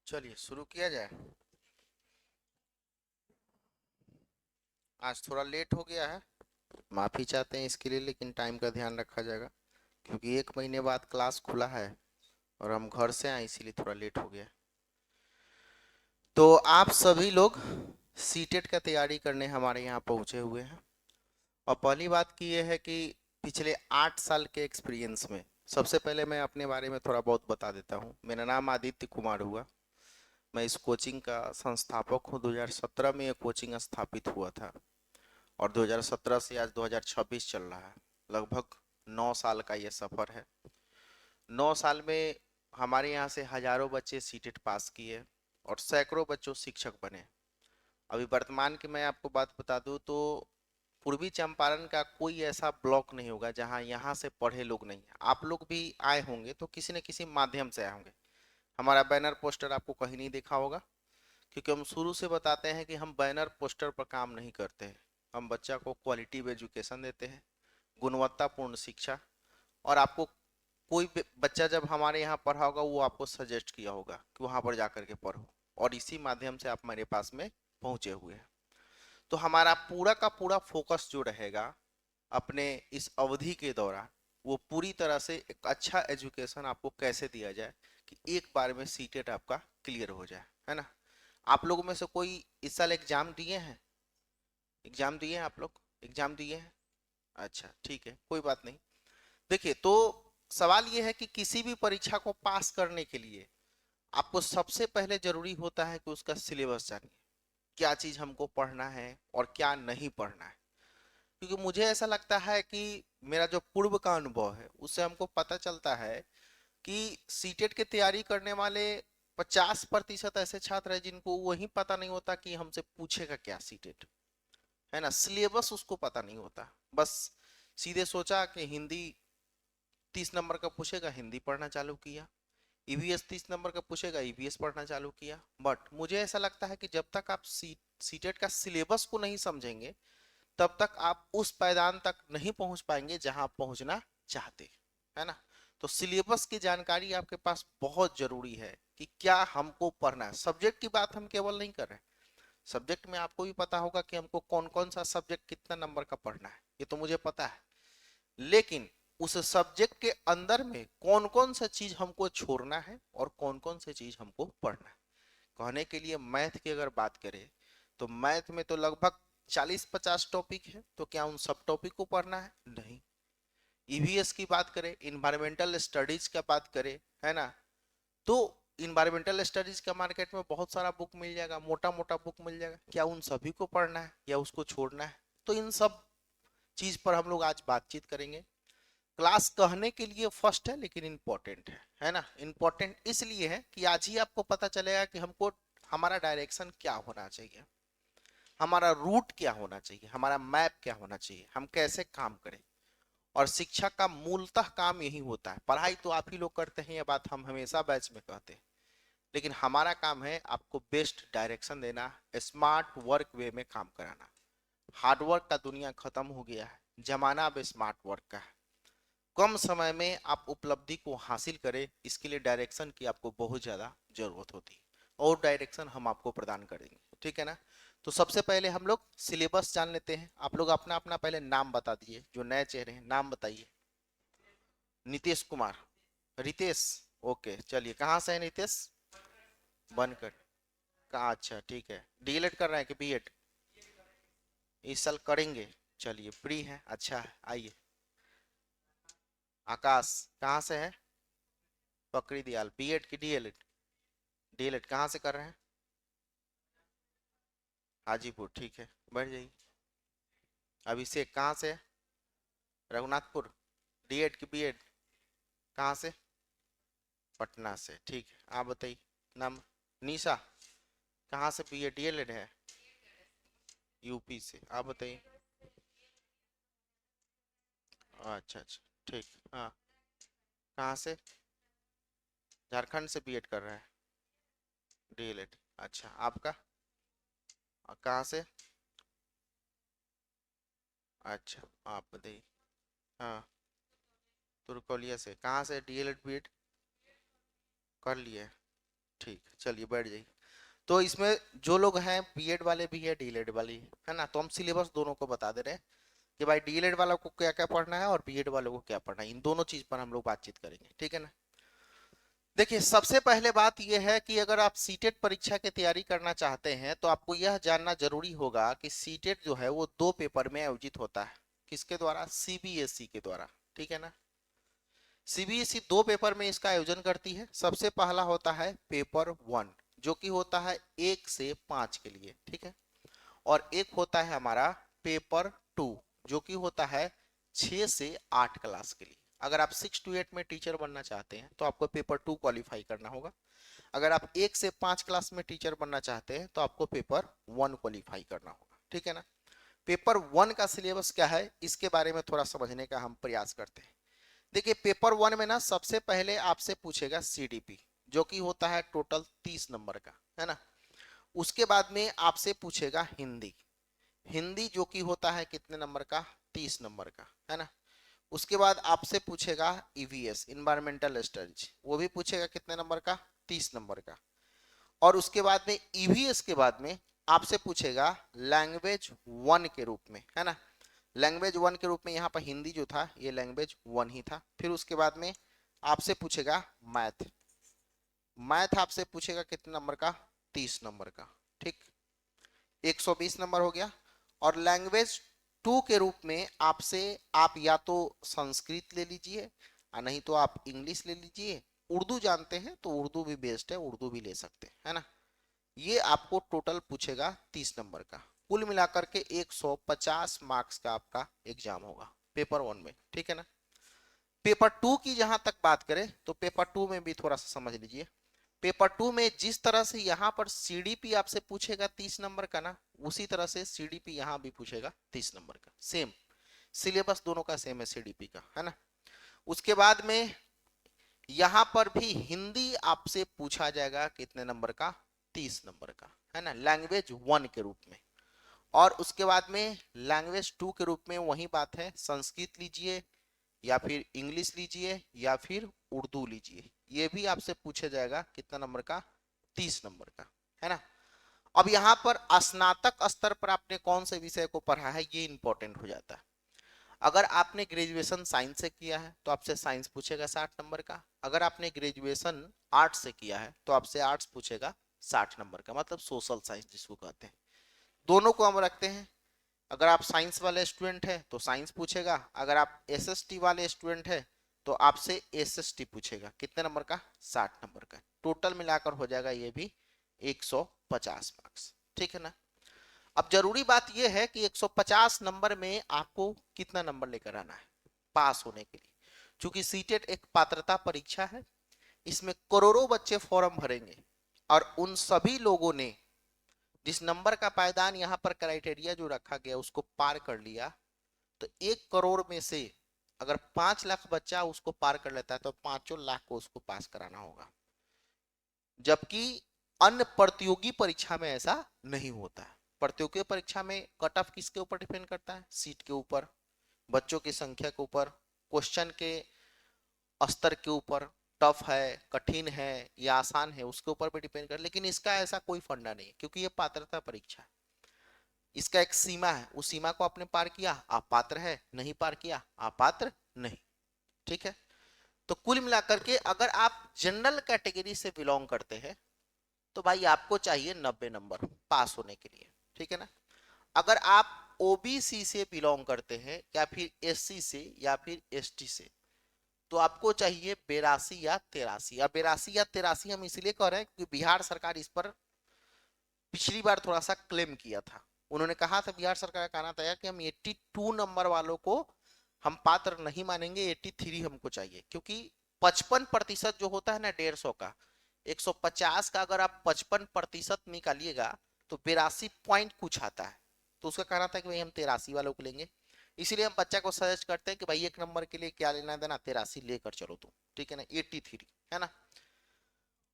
चलिए शुरू किया जाए। आज थोड़ा लेट हो गया है, माफ़ी चाहते हैं इसके लिए, लेकिन टाइम का ध्यान रखा जाएगा क्योंकि 1 महीने बाद क्लास खुला है और हम घर से आए इसीलिए थोड़ा लेट हो गया। तो आप सभी लोग सीटेट का तैयारी करने हमारे यहाँ पहुँचे हुए हैं। और पहली बात की ये है कि पिछले 8 साल के एक्सपीरियंस में सबसे पहले मैं अपने बारे में थोड़ा बहुत बता देता हूँ। मेरा नाम आदित्य कुमार हुआ। मैं इस कोचिंग का संस्थापक हूँ। 2017 में ये कोचिंग स्थापित हुआ था और 2017 से आज 2026 चल रहा है। लगभग 9 साल का ये सफ़र है। 9 साल में हमारे यहाँ से हजारों बच्चे सीटेट पास किए और सैकड़ों बच्चों शिक्षक बने। अभी वर्तमान की मैं आपको बात बता दूं तो पूर्वी चंपारण का कोई ऐसा ब्लॉक नहीं होगा जहां यहाँ से पढ़े लोग नहीं हैं। आप लोग भी आए होंगे तो किसी न किसी माध्यम से आए होंगे। हमारा बैनर पोस्टर आपको कहीं नहीं देखा होगा क्योंकि हम शुरू से बताते हैं कि हम बैनर पोस्टर पर काम नहीं करते हैं। हम बच्चा को क्वालिटी एजुकेशन देते हैं, गुणवत्तापूर्ण शिक्षा। और आपको कोई भी बच्चा जब हमारे यहाँ पढ़ा होगा वो आपको सजेस्ट किया होगा कि वहाँ पर जा करके पढ़ो, और इसी माध्यम से आप मेरे पास में पहुँचे हुए हैं। तो हमारा पूरा का पूरा फोकस जो रहेगा अपने इस अवधि के दौरान, वो पूरी तरह से एक अच्छा एजुकेशन आपको कैसे दिया जाए कि एक बार में सीटेट आपका क्लियर हो जाए, है ना। आप लोगों में से कोई इस साल एग्जाम दिए हैं? एग्जाम दिए हैं आप लोग? एग्जाम दिए हैं? अच्छा ठीक है, कोई बात नहीं। देखिए, तो सवाल ये है कि किसी भी परीक्षा को पास करने के लिए आपको सबसे पहले जरूरी होता है कि उसका सिलेबस जानिए। क्या चीज हमको पढ़ना है और क्या नहीं पढ़ना है। क्योंकि मुझे ऐसा लगता है कि मेरा जो पूर्व का अनुभव है उससे हमको पता चलता है कि सीटेट की तैयारी करने वाले 50% ऐसे छात्र हैं जिनको वही पता नहीं होता कि हमसे पूछेगा क्या सीटेट, है ना। सिलेबस उसको पता नहीं होता। बस सीधे सोचा कि हिंदी 30 नंबर का पूछेगा, हिंदी पढ़ना चालू किया। ईवीएस 30 नंबर का पूछेगा, ईवीएस पढ़ना चालू किया। बट मुझे ऐसा लगता है कि जब तक आप सीटेट का सिलेबस को नहीं समझेंगे तब तक आप उस पायदान तक नहीं पहुंच पाएंगे जहां आप पहुंचना चाहते, है ना। तो सिलेबस की जानकारी आपके पास बहुत जरूरी है कि क्या हमको पढ़ना है। सब्जेक्ट की बात हम केवल नहीं कर रहे। सब्जेक्ट में आपको भी पता होगा कि हमको कौन कौन सा सब्जेक्ट कितना नंबर का पढ़ना है, ये तो मुझे पता है। लेकिन उस सब्जेक्ट के अंदर में कौन कौन सा चीज हमको छोड़ना है और कौन कौन सी चीज हमको पढ़ना है। कहने के लिए मैथ की अगर बात करें तो मैथ में तो लगभग 40-50 टॉपिक है, तो क्या उन सब टॉपिक को पढ़ना है? नहीं। ईवीएस की बात करें, इन्वायरमेंटल स्टडीज का बात करें, है ना, तो इन्वायरमेंटल स्टडीज का मार्केट में बहुत सारा बुक मिल जाएगा, मोटा मोटा बुक मिल जाएगा। क्या उन सभी को पढ़ना है या उसको छोड़ना है? तो इन सब चीज पर हम लोग आज बातचीत करेंगे। क्लास कहने के लिए फर्स्ट है लेकिन इम्पोर्टेंट है ना। इम्पोर्टेंट इसलिए है कि आज ही आपको पता चलेगा कि हमको हमारा डायरेक्शन क्या होना चाहिए, हमारा रूट क्या होना चाहिए, हमारा मैप क्या होना चाहिए, हम कैसे काम करें। और शिक्षा का मूलतः काम यही होता है। पढ़ाई तो आप ही लोग करते हैं, ये बात हम हमेशा बैच में कहते हैं, लेकिन हमारा काम है आपको बेस्ट डायरेक्शन देना, स्मार्ट वर्क वे में काम कराना। हार्ड वर्क का दुनिया खत्म हो गया है, जमाना अब स्मार्ट वर्क का है। कम समय में आप उपलब्धि को हासिल करें, इसके लिए डायरेक्शन की आपको बहुत ज़्यादा जरूरत होती है, और डायरेक्शन हम आपको प्रदान करेंगे, ठीक है ना। तो सबसे पहले हम लोग सिलेबस जान लेते हैं। आप लोग अपना अपना पहले नाम बता दिए, जो नए चेहरे हैं नाम बताइए। नीतीश कुमार, रितेश, ओके चलिए। कहाँ से है नीतीश? बनकर। कहाँ? अच्छा ठीक है। डीएलएड कर रहे हैं कि बीएड? इस साल करेंगे। चलिए प्री है, अच्छा है, आइए। आकाश, कहाँ से है? पकड़ी दयाल, बीएड की डीएलएड? डीएलएड कहाँ से कर रहे हैं? हाजीपुर, ठीक है, बैठ जाइए। अभिषेक कहाँ से है? रघुनाथपुर। डीएड की बीएड? कहाँ से? पटना से, ठीक है। आप बताइए नाम। निशा, कहाँ से बीएड डीएलएड है? यूपी से। आप बताइए। अच्छा अच्छा, ठीक। हाँ, कहाँ से? झारखंड से बीएड कर रहा है डीएलएड, अच्छा। आपका कहाँ से? अच्छा, आप बताइए। हाँ, तुरकोलिया से। कहाँ से डीएलएड बीएड कर लिए? ठीक है, चलिए बैठ जाइए। तो इसमें जो लोग हैं बीएड वाले भी है, डीएलएड वाली है ना, तो हम सिलेबस दोनों को बता दे रहे हैं कि भाई डीएलएड वालों को क्या क्या पढ़ना है और बीएड वालों को क्या पढ़ना है, इन दोनों चीज पर हम लोग बातचीत करेंगे, ठीक है ना। देखिए सबसे पहले बात यह है कि अगर आप सीटेट परीक्षा की तैयारी करना चाहते हैं तो आपको यह जानना जरूरी होगा कि सीटेट जो है वो 2 पेपर में आयोजित होता है। किसके द्वारा? सीबीएसई के द्वारा, ठीक है ना। सीबीएसई 2 पेपर में इसका आयोजन करती है। सबसे पहला होता है पेपर 1, जो कि होता है 1 से 5 के लिए, ठीक है। और एक होता है हमारा पेपर 2, जो कि होता है 6 से 8 क्लास के लिए। अगर आप 6 to 8 में टीचर बनना चाहते हैं तो आपको पेपर 2 क्वालिफाई करना होगा। अगर आप 1 से 5 क्लास में टीचर बनना चाहते हैं तो आपको पेपर 1 क्वालिफाई करना होगा, ठीक है ना। पेपर 1 का सिलेबस क्या है इसके बारे में थोड़ा समझने का हम प्रयास करते हैं। देखिए पेपर 1 में ना सबसे पहले आपसे पूछेगा सीडीपी, जो कि होता है टोटल 30 नंबर का, है ना। उसके बाद में आपसे पूछेगा हिंदी, हिंदी जो कि होता है कितने नंबर का? 30 नंबर का, है ना। उसके बाद आपसे पूछेगा ईवीएस, इन्वायरमेंटल स्टडीज, वो भी पूछेगा कितने नंबर का? 30 नंबर का। और उसके बाद में ईवीएस के बाद में आपसे पूछेगा लैंग्वेज 1 के रूप में, है ना। लैंग्वेज 1 के रूप में यहाँ पर हिंदी जो था ये लैंग्वेज 1 ही था। फिर उसके बाद में आपसे पूछेगा मैथ, मैथ आपसे पूछेगा कितने नंबर का? 30 नंबर का, ठीक। 120 नंबर हो गया। और लैंग्वेज 2 के रूप में आपसे आप या तो संस्कृत ले लीजिए या नहीं तो आप इंग्लिश ले लीजिए। उर्दू जानते हैं तो उर्दू भी बेस्ट है, उर्दू भी ले सकते हैं, है ना। ये आपको टोटल पूछेगा 30 नंबर का। कुल मिलाकर के 150 मार्क्स का आपका एग्जाम होगा पेपर 1 में, ठीक है ना। पेपर 2 की जहां तक बात करें तो पेपर 2 में भी थोड़ा सा समझ लीजिए। पेपर 2 में जिस तरह से यहाँ पर सीडीपी आपसे पूछेगा 30 नंबर का ना, उसी तरह से सीडीपी यहाँ भी पूछेगा 30 नंबर का। सेम सिलेबस दोनों का सेम है सीडीपी का, है ना। उसके बाद में यहाँ पर भी हिंदी आपसे पूछा जाएगा कितने नंबर का? 30 नंबर का, है ना, लैंग्वेज 1 के रूप में। और उसके बाद में लैंग्वेज 2 के रूप में वही बात है, संस्कृत लीजिए या फिर इंग्लिश लीजिए या फिर उर्दू लीजिए, ये भी आपसे पूछा जाएगा कितना नंबर का? 30 नंबर का, है ना। अब यहाँ पर स्नातक स्तर पर आपने कौन से विषय को पढ़ा है ये इंपॉर्टेंट हो जाता है। अगर आपने ग्रेजुएशन साइंस से किया है तो आपसे साइंस पूछेगा 60 नंबर का। अगर आपने ग्रेजुएशन आर्ट्स से किया है तो आपसे आर्ट्स पूछेगा 60 नंबर का, मतलब सोशल साइंस जिसको कहते हैं। दोनों को हम रखते हैं। अगर आप साइंस वाले स्टूडेंट हैं तो साइंस पूछेगा, अगर आप एसएसटी वाले स्टूडेंट हैं तो आपसे एसएसटी पूछेगा कितने नंबर का? 60 नंबर का। टोटल मिलाकर हो जाएगा ये भी 150 मार्क्स, ठीक है ना। अब जरूरी बात यह है कि 150 नंबर में आपको कितना नंबर लेकर आना है पास होने के लिए। क्योंकि सीटेट एक पात्रता परीक्षा है, इसमें करोड़ों बच्चे फॉर्म भरेंगे और उन सभी लोगों ने जिस नंबर का पायदान यहाँ पर क्राइटेरिया जो रखा गया उसको पार कर लिया, तो 1 करोड़ में से अगर 5 लाख बच्चा उसको पार कर लेता है तो 5 लाख को उसको पास कराना होगा। जबकि अन्य प्रतियोगी परीक्षा में ऐसा नहीं होता है। प्रतियोगी परीक्षा में कट ऑफ किसके ऊपर डिपेंड करता है? सीट के ऊपर, बच्चों की संख्या के ऊपर, क्वेश्चन के स्तर के ऊपर, टफ है, कठिन है या आसान है उसके ऊपर भी डिपेंड कर। लेकिन इसका ऐसा कोई फंडा नहीं है क्योंकि ये पात्रता परीक्षा है। इसका एक सीमा है, उस सीमा को आपने पार किया आप पात्र है, नहीं पार किया आप पात्र नहीं, ठीक है। तो कुल मिलाकर के अगर आप जनरल कैटेगरी से बिलोंग करते हैं तो भाई आपको चाहिए 90 नंबर पास होने के लिए, ठीक है ना। अगर आप ओबीसी से बिलोंग करते हैं या फिर एससी से या फिर एसटी से तो आपको चाहिए 82 या 83। या 82 या 83 हम इसलिए कह रहे हैं क्योंकि बिहार सरकार इस पर पिछली बार थोड़ा सा क्लेम किया था। उन्होंने कहा था, बिहार सरकार का कहना था कि हम 82 नंबर वालों को हम पात्र नहीं मानेंगे, 83 हमको चाहिए। क्योंकि 55% जो होता है ना 150 का, 150 का अगर आप 55% निकालिएगा तो 82 पॉइंट कुछ आता है। तो उसका कहना था कि भाई हम 83 वालों को लेंगे। इसीलिए हम बच्चा को सजेस्ट करते हैं कि भाई 1 नंबर के लिए क्या लेना देना, 83 लेकर चलो तुम, ठीक है ना, 83, है ना।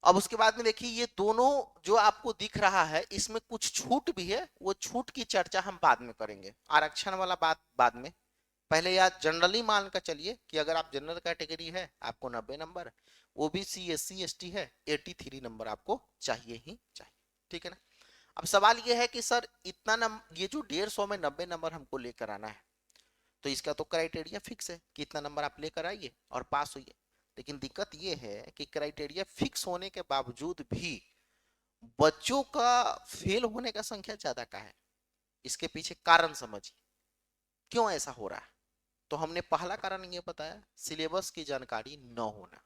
अब उसके बाद में देखिए ये दोनों जो आपको दिख रहा है इसमें कुछ छूट भी है, वो छूट की चर्चा हम बाद में करेंगे। आरक्षण वाला बात बाद में, पहले यार जनरली मान कर चलिए कि अगर आप जनरल कैटेगरी है आपको 90 नंबर, ओबीसी एससी एसटी है 83 नंबर आपको चाहिए ही चाहिए, ठीक है ना। अब सवाल ये है कि सर इतना ये जो 150 में 90 नंबर हमको लेकर आना है, तो इसका तो क्राइटेरिया फिक्स है कि इतना नंबर आप लेकर आइए और पास होइए। लेकिन दिक्कत ये है कि क्राइटेरिया फिक्स होने के बावजूद भी बच्चों का फेल होने का संख्या ज्यादा का है। इसके पीछे कारण समझिए क्यों ऐसा हो रहा है। तो हमने पहला कारण ये बताया, सिलेबस की जानकारी न होना।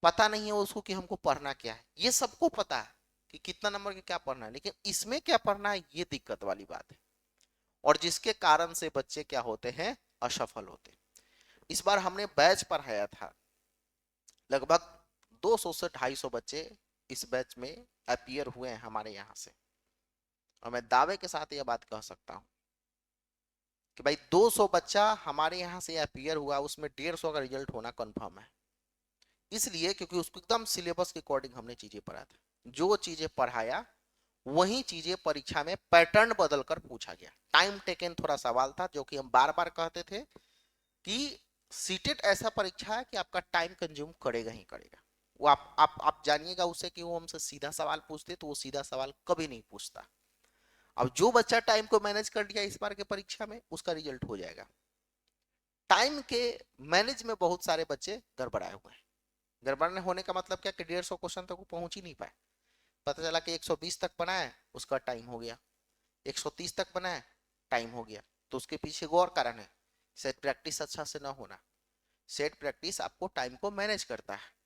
पता नहीं है उसको कि हमको पढ़ना क्या है। ये सबको पता है कि कितना नंबर के क्या पढ़ना है, लेकिन इसमें क्या पढ़ना है ये दिक्कत वाली बात है। और जिसके कारण से बच्चे क्या होते हैं, असफल होते हैं। इस बार हमने बैच पढ़ाया था, लगभग 200 से 250 बच्चे इस बैच में अपीयर हुए हैं हमारे यहाँ से। और मैं दावे के साथ यह बात कह सकता हूँ कि भाई 200 बच्चा हमारे यहाँ से अपीयर हुआ, उसमें 150 का रिजल्ट होना कंफर्म है। इसलिए क्योंकि उसको एकदम सिलेबस के अकॉर्डिंग हमने चीजें पढ़ा था। जो चीजें पढ़ाया वही चीजें परीक्षा में पैटर्न बदलकर पूछा गया। टाइम टेकन थोड़ा सवाल था, जो कि हम बार बार कहते थे कि सीटेट ऐसा परीक्षा है कि आपका टाइम कंज्यूम करेगा ही करेगा। वो आप जानिएगा उसे कि वो हमसे सीधा सवाल पूछते तो वो सीधा सवाल कभी नहीं पूछता। अब जो बच्चा टाइम को मैनेज कर लिया इस बार के परीक्षा में, उसका रिजल्ट हो जाएगा। टाइम के मैनेज में बहुत सारे बच्चे गड़बड़ाए हुए हैं। गड़बड़ने होने का मतलब क्या कि 150 क्वेश्चन तक वो पहुंच ही नहीं पाए। पता चला कि 120 तक बनाया, उसका टाइम हो गया। 130 तक बनाया, टाइम हो गया। तो उसके पीछे और कारण है, सेट प्रैक्टिस अच्छा से ना होना। सेट प्रैक्टिस आपको टाइम को मैनेज करता है।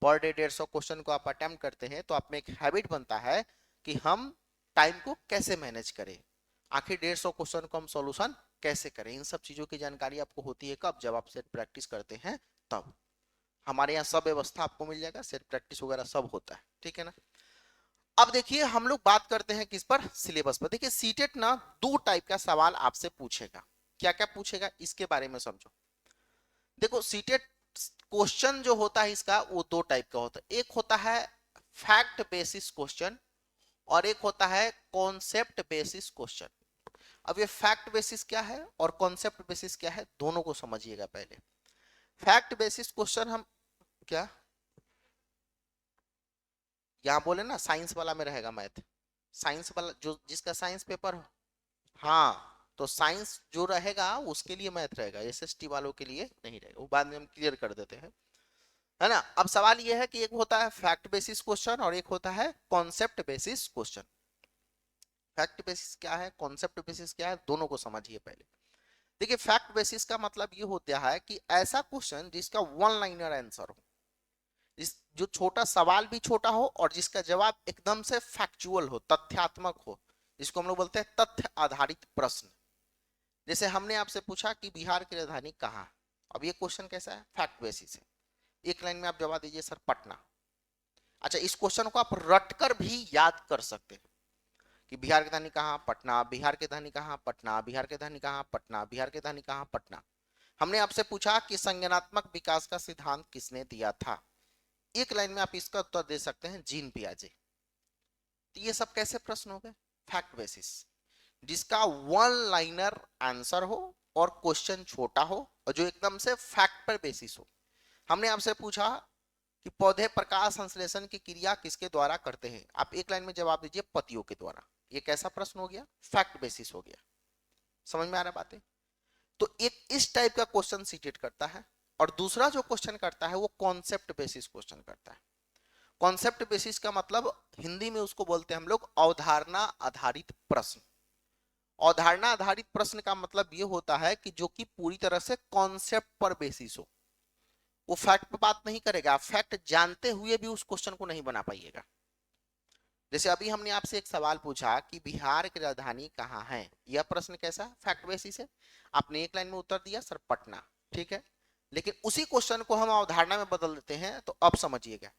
पर डे 150 क्वेश्चन को आप अटेम्प्ट करते हैं तो आप में एक हैबिट बनता है कि हम टाइम को कैसे मैनेज करें, आखिर 150 क्वेश्चन को हम सॉल्यूशन कैसे करें। इन सब चीजों की जानकारी आपको होती है कब, जब आप सेट प्रैक्टिस करते हैं तब। हमारे यहाँ सब व्यवस्था आपको मिल जाएगा, सेट प्रैक्टिस वगैरह सब होता है, ठीक है ना। अब देखिए हम लोग बात करते हैं किस पर, सिलेबस पर। देखिए सीटेट ना दो टाइप का सवाल आपसे पूछेगा। क्या क्या पूछेगा इसके बारे में समझो। देखो सीटेट क्वेश्चन जो होता है इसका वो दो टाइप का होता है। एक होता है फैक्ट बेसिस क्वेश्चन और एक होता है कॉन्सेप्ट बेसिस क्वेश्चन। अब ये फैक्ट बेसिस क्या है और कॉन्सेप्ट बेसिस क्या है, दोनों को समझिएगा पहले। फैक्ट बेसिस क्वेश्चन हम क्या, यहाँ बोले ना साइंस वाला में रहेगा मैथ। साइंस वाला जो जिसका साइंस पेपर हो, हाँ, तो साइंस जो रहेगा उसके लिए मैथ रहेगा, एसएसटी वालों के लिए नहीं रहेगा। वो बाद में हम क्लियर कर देते हैं, है ना। अब सवाल यह है कि एक होता है फैक्ट बेसिस क्वेश्चन और एक होता है concept basis question. Fact basis क्या है, कॉन्सेप्ट बेसिस क्या है, दोनों को समझिए पहले। देखिए फैक्ट बेसिस का मतलब ये होता है कि ऐसा क्वेश्चन जिसका वन लाइनर आंसर हो, जिस जो छोटा सवाल भी छोटा हो और जिसका जवाब एकदम से फैक्चुअल हो, तथ्यात्मक हो, जिसको हम लोग बोलते हैं तथ्य आधारित प्रश्न। जैसे हमने आपसे पूछा कि बिहार की राजधानी कहाँ। अब ये क्वेश्चन कैसा है, फैक्ट बेसिस है। एक लाइन में आप जवाब दीजिए सर पटना। अच्छा, इस क्वेश्चन को आप रटकर भी याद कर सकते हैं कि बिहार की राजधानी कहाँ, पटना। बिहार की राजधानी कहाँ, पटना। बिहार की राजधानी कहाँ, पटना। बिहार की राजधानी कहाँ, पटना। हमने आपसे पूछा कि संज्ञानात्मक विकास का सिद्धांत किसने दिया था। एक लाइन में आप इसका उत्तर दे सकते हैं, जीन पियाजे। तो ये सब कैसे प्रश्न हो गए, फैक्ट बेसिस, जिसका वन लाइनर आंसर हो और क्वेश्चन छोटा हो और जो एकदम से फैक्ट पर बेसिस हो। हमने आपसे पूछा कि पौधे प्रकाश संश्लेषण की क्रिया किसके द्वारा करते हैं, आप एक लाइन में जवाब दीजिए पत्तियों के द्वारा। ये कैसा प्रश्न हो गया, फैक्ट बेसिस हो गया। समझ में आ रहा बातें। तो एक इस टाइप का क्वेश्चन सीटेट करता है और दूसरा जो क्वेश्चन करता है वो कॉन्सेप्ट बेसिस क्वेश्चन करता है। कॉन्सेप्ट बेसिस का मतलब हिंदी में उसको बोलते हैं हम लोग अवधारणा आधारित प्रश्न। अवधारणा आधारित प्रश्न का मतलब ये होता है कि जो कि पूरी तरह से कॉन्सेप्ट पर बेसिस हो। वो फैक्ट पे बात नहीं करेगा, फैक्ट जानते हुए भी उस क्वेश्चन को नहीं बना पाइएगा। जैसे अभी हमने आपसे एक सवाल पूछा कि बिहार की राजधानी कहाँ है, यह प्रश्न कैसा, फैक्ट बेसिस है। आपने एक लाइन में उत्तर दिया सर पटना, ठीक है। लेकिन उसी क्वेश्चन को हम अवधारणा में बदल देते हैं, तो अब समझिएगा,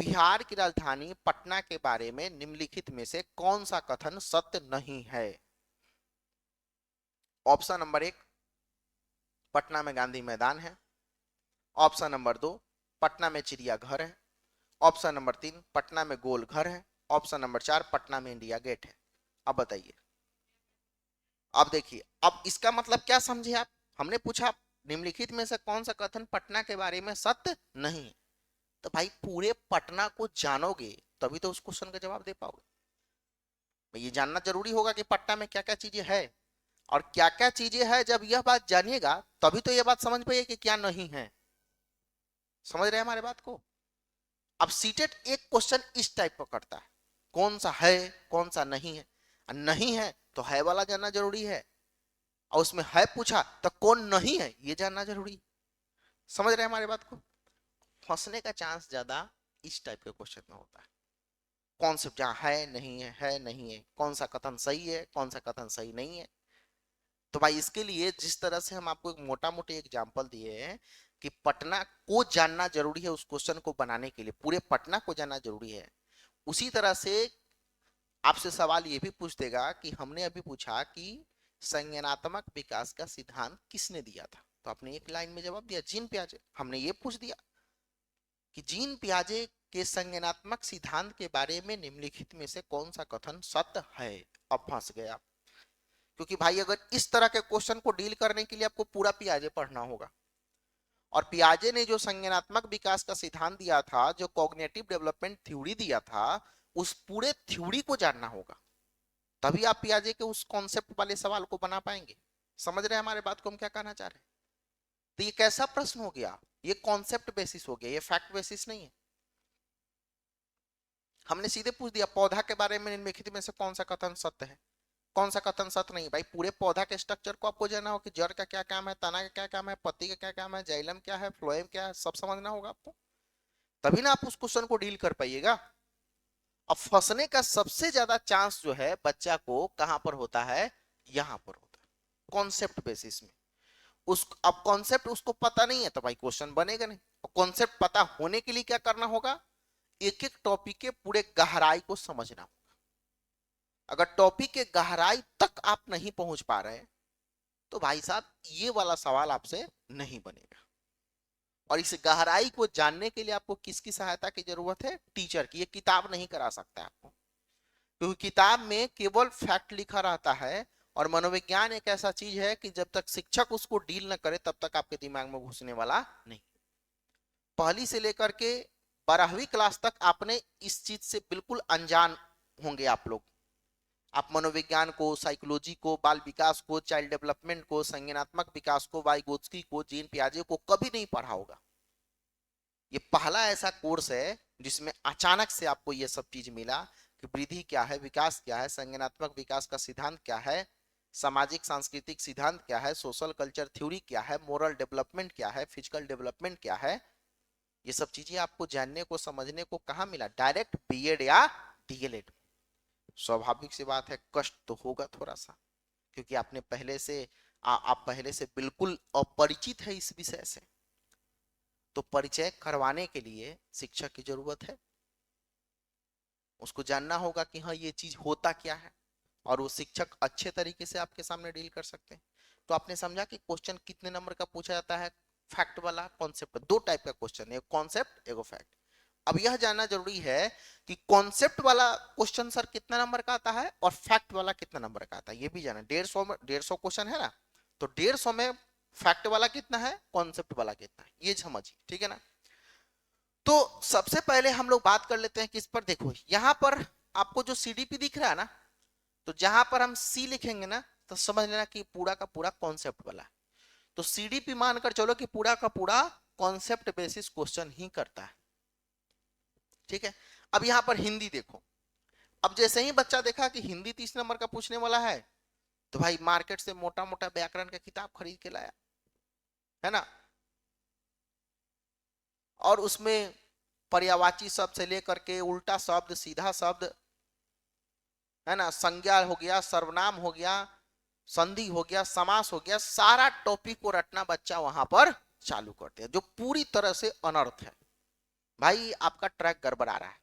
बिहार की राजधानी पटना के बारे में निम्नलिखित में से कौन सा कथन सत्य नहीं है। ऑप्शन नंबर 1, पटना में गांधी मैदान है। ऑप्शन नंबर 2, पटना में चिड़ियाघर है। ऑप्शन नंबर 3, पटना में गोल घर है। ऑप्शन नंबर 4, पटना में इंडिया गेट है। अब बताइए। अब देखिए, अब इसका मतलब क्या समझे आप, हमने पूछा निम्नलिखित में से कौन सा कथन पटना के बारे में सत्य नहीं है। तो भाई पूरे पटना को जानोगे तभी तो उस क्वेश्चन का जवाब दे पाओगे। ये जानना जरूरी होगा कि पटना में क्या क्या चीजें है और क्या क्या चीजें है। जब यह बात जानिएगा तभी तो यह बात समझ पाइए कि क्या नहीं है। समझ रहे हैं हमारे बात को। अब सीटेट एक क्वेश्चन इस टाइप का करता है, कौन सा है कौन सा नहीं है। नहीं है तो है वाला जानना जरूरी है, और उसमें है पूछा तो कौन नहीं है ये जानना जरूरी है। समझ रहे हैं हमारी बात को। फंसने का चांस ज्यादा इस टाइप के क्वेश्चन में होता है। कॉन्सेप्ट जहां है नहीं है, कौन सा कथन सही है कौन सा कथन सही नहीं है। तो भाई इसके लिए जिस तरह से हम आपको एक मोटा मोटी एग्जांपल दिए हैं कि पटना को जानना जरूरी है, उस क्वेश्चन को बनाने के लिए पूरे पटना को जानना जरूरी है, उसी तरह से आपसे सवाल ये भी पूछ देगा कि हमने अभी पूछा कि संज्ञानात्मक विकास का सिद्धांत किसने दिया था, तो आपने एक लाइन में जवाब दिया जीन पियाजे। हमने ये पूछ दिया कि जीन पियाजे के संज्ञानात्मक सिद्धांत के बारे में निम्नलिखित में से कौन सा कथन सत्य है। अब फंस गया, क्योंकि भाई अगर इस तरह के क्वेश्चन को डील करने के लिए आपको पूरा पियाजे पढ़ना होगा, और पियाजे ने जो संज्ञानात्मक विकास का सिद्धांत दिया था, जो कॉग्निटिव डेवलपमेंट थ्योरी दिया था, उस पूरे थ्योरी को जानना होगा, तभी आप पियाजे के उस कॉन्सेप्ट वाले सवाल को बना पाएंगे। समझ रहे हैं हमारे बात को हम क्या कहना चाह रहे हैं। तो ये कैसा प्रश्न हो गया, ये कॉन्सेप्ट बेसिस हो गया, ये फैक्ट बेसिस नहीं है। हमने सीधे पूछ दिया पौधा के बारे में निम्नलिखित में से कौन सा कथन सत्य है कौन सा कथन सत्य नहीं। भाई पूरे पौधा के स्ट्रक्चर को आपको जानना हो कि जड़ का क्या काम है, तना का क्या काम है, पत्ती का क्या काम है, जाइलम क्या है, फ्लोएम क्या है, सब समझना होगा आपको, तभी ना आप उस क्वेश्चन को डील कर पाइएगा। अब फंसने का सबसे ज्यादा चांस जो है बच्चा को कहां पर होता है, यहां पर होता है कॉन्सेप्ट बेसिस में। उस अब कॉन्सेप्ट उसको पता नहीं है तो भाई क्वेश्चन बनेगा नहीं। कॉन्सेप्ट पता होने के लिए क्या करना होगा, एक एक टॉपिक के पूरे गहराई को समझना होगा। अगर टॉपिक के गहराई तक आप नहीं पहुंच पा रहे तो भाई साहब ये वाला सवाल आपसे नहीं बनेगा। और इस गहराई को जानने के लिए आपको किसकी सहायता की जरूरत है, टीचर की। ये किताब नहीं करा सकता आपको, क्योंकि किताब में केवल फैक्ट लिखा रहता है, और मनोविज्ञान एक ऐसा चीज है कि जब तक शिक्षक उसको डील न करे तब तक आपके दिमाग में घुसने वाला नहीं। पहली से लेकर के 12वीं क्लास तक आपने इस चीज से बिल्कुल अनजान होंगे आप लोग। आप मनोविज्ञान को, साइकोलॉजी को, बाल विकास को, चाइल्ड डेवलपमेंट को, संज्ञानात्मक विकास को, वाइगोत्स्की को, जीन पियाजे को कभी नहीं पढ़ा होगा। ये पहला ऐसा कोर्स है जिसमें अचानक से आपको ये सब चीज मिला कि वृद्धि क्या है, विकास क्या है, संज्ञानात्मक विकास का सिद्धांत क्या है, सामाजिक सांस्कृतिक सिद्धांत क्या है, सोशल कल्चर थ्योरी क्या है, मोरल डेवलपमेंट क्या है, फिजिकल डेवलपमेंट क्या है। ये सब चीजें आपको जानने को समझने को कहाँ मिला, डायरेक्ट बीएड या डीएलएड। स्वाभाविक सी बात है कष्ट तो होगा थोड़ा सा, क्योंकि आपने पहले से आप पहले से बिल्कुल अपरिचित है इस विषय से। तो परिचय करवाने के लिए शिक्षक की जरूरत है, उसको जानना होगा कि हाँ ये चीज होता क्या है, और वो शिक्षक अच्छे तरीके से आपके सामने डील कर सकते हैं। तो आपने समझा कि क्वेश्चन कितने नंबर का पूछा जाता है, फैक्ट वाला कॉन्सेप्ट। दो टाइप का क्वेश्चन है, एक कॉन्सेप्ट एक फैक्ट। अब यह जानना जरूरी है कि कॉन्सेप्ट वाला क्वेश्चन सर कितना नंबर का आता है और फैक्ट वाला कितना नंबर का आता है, ये भी जाना। 150 में 150 क्वेश्चन है ना, तो 150 में फैक्ट वाला कितना है, कॉन्सेप्ट वाला कितना है, ये समझिए, ठीक है ना। तो सबसे पहले हम लोग बात कर लेते हैं किस पर। देखो यहां पर आपको जो सीडीपी दिख रहा है ना, तो जहां पर हम सी लिखेंगे ना तो समझ लेना कि पूरा का पूरा कॉन्सेप्ट वाला है। तो सीडीपी मानकर चलो कि पूरा का पूरा कॉन्सेप्ट बेसिस क्वेश्चन ही करता है, ठीक है। अब यहां पर हिंदी देखो, अब जैसे ही बच्चा देखा कि हिंदी 30 नंबर का पूछने वाला है, तो भाई मार्केट से मोटा मोटा व्याकरण का किताब खरीद के लाया, है ना। और उसमें पर्यायवाची शब्द से लेकर के उल्टा शब्द, सीधा शब्द, है ना, संज्ञा हो गया, सर्वनाम हो गया, संधि हो गया, समास हो गया, सारा टॉपिक को रटना बच्चा वहां पर चालू करते हैं, जो पूरी तरह से अनर्थ है। भाई आपका ट्रैक गड़बड़ा रहा है।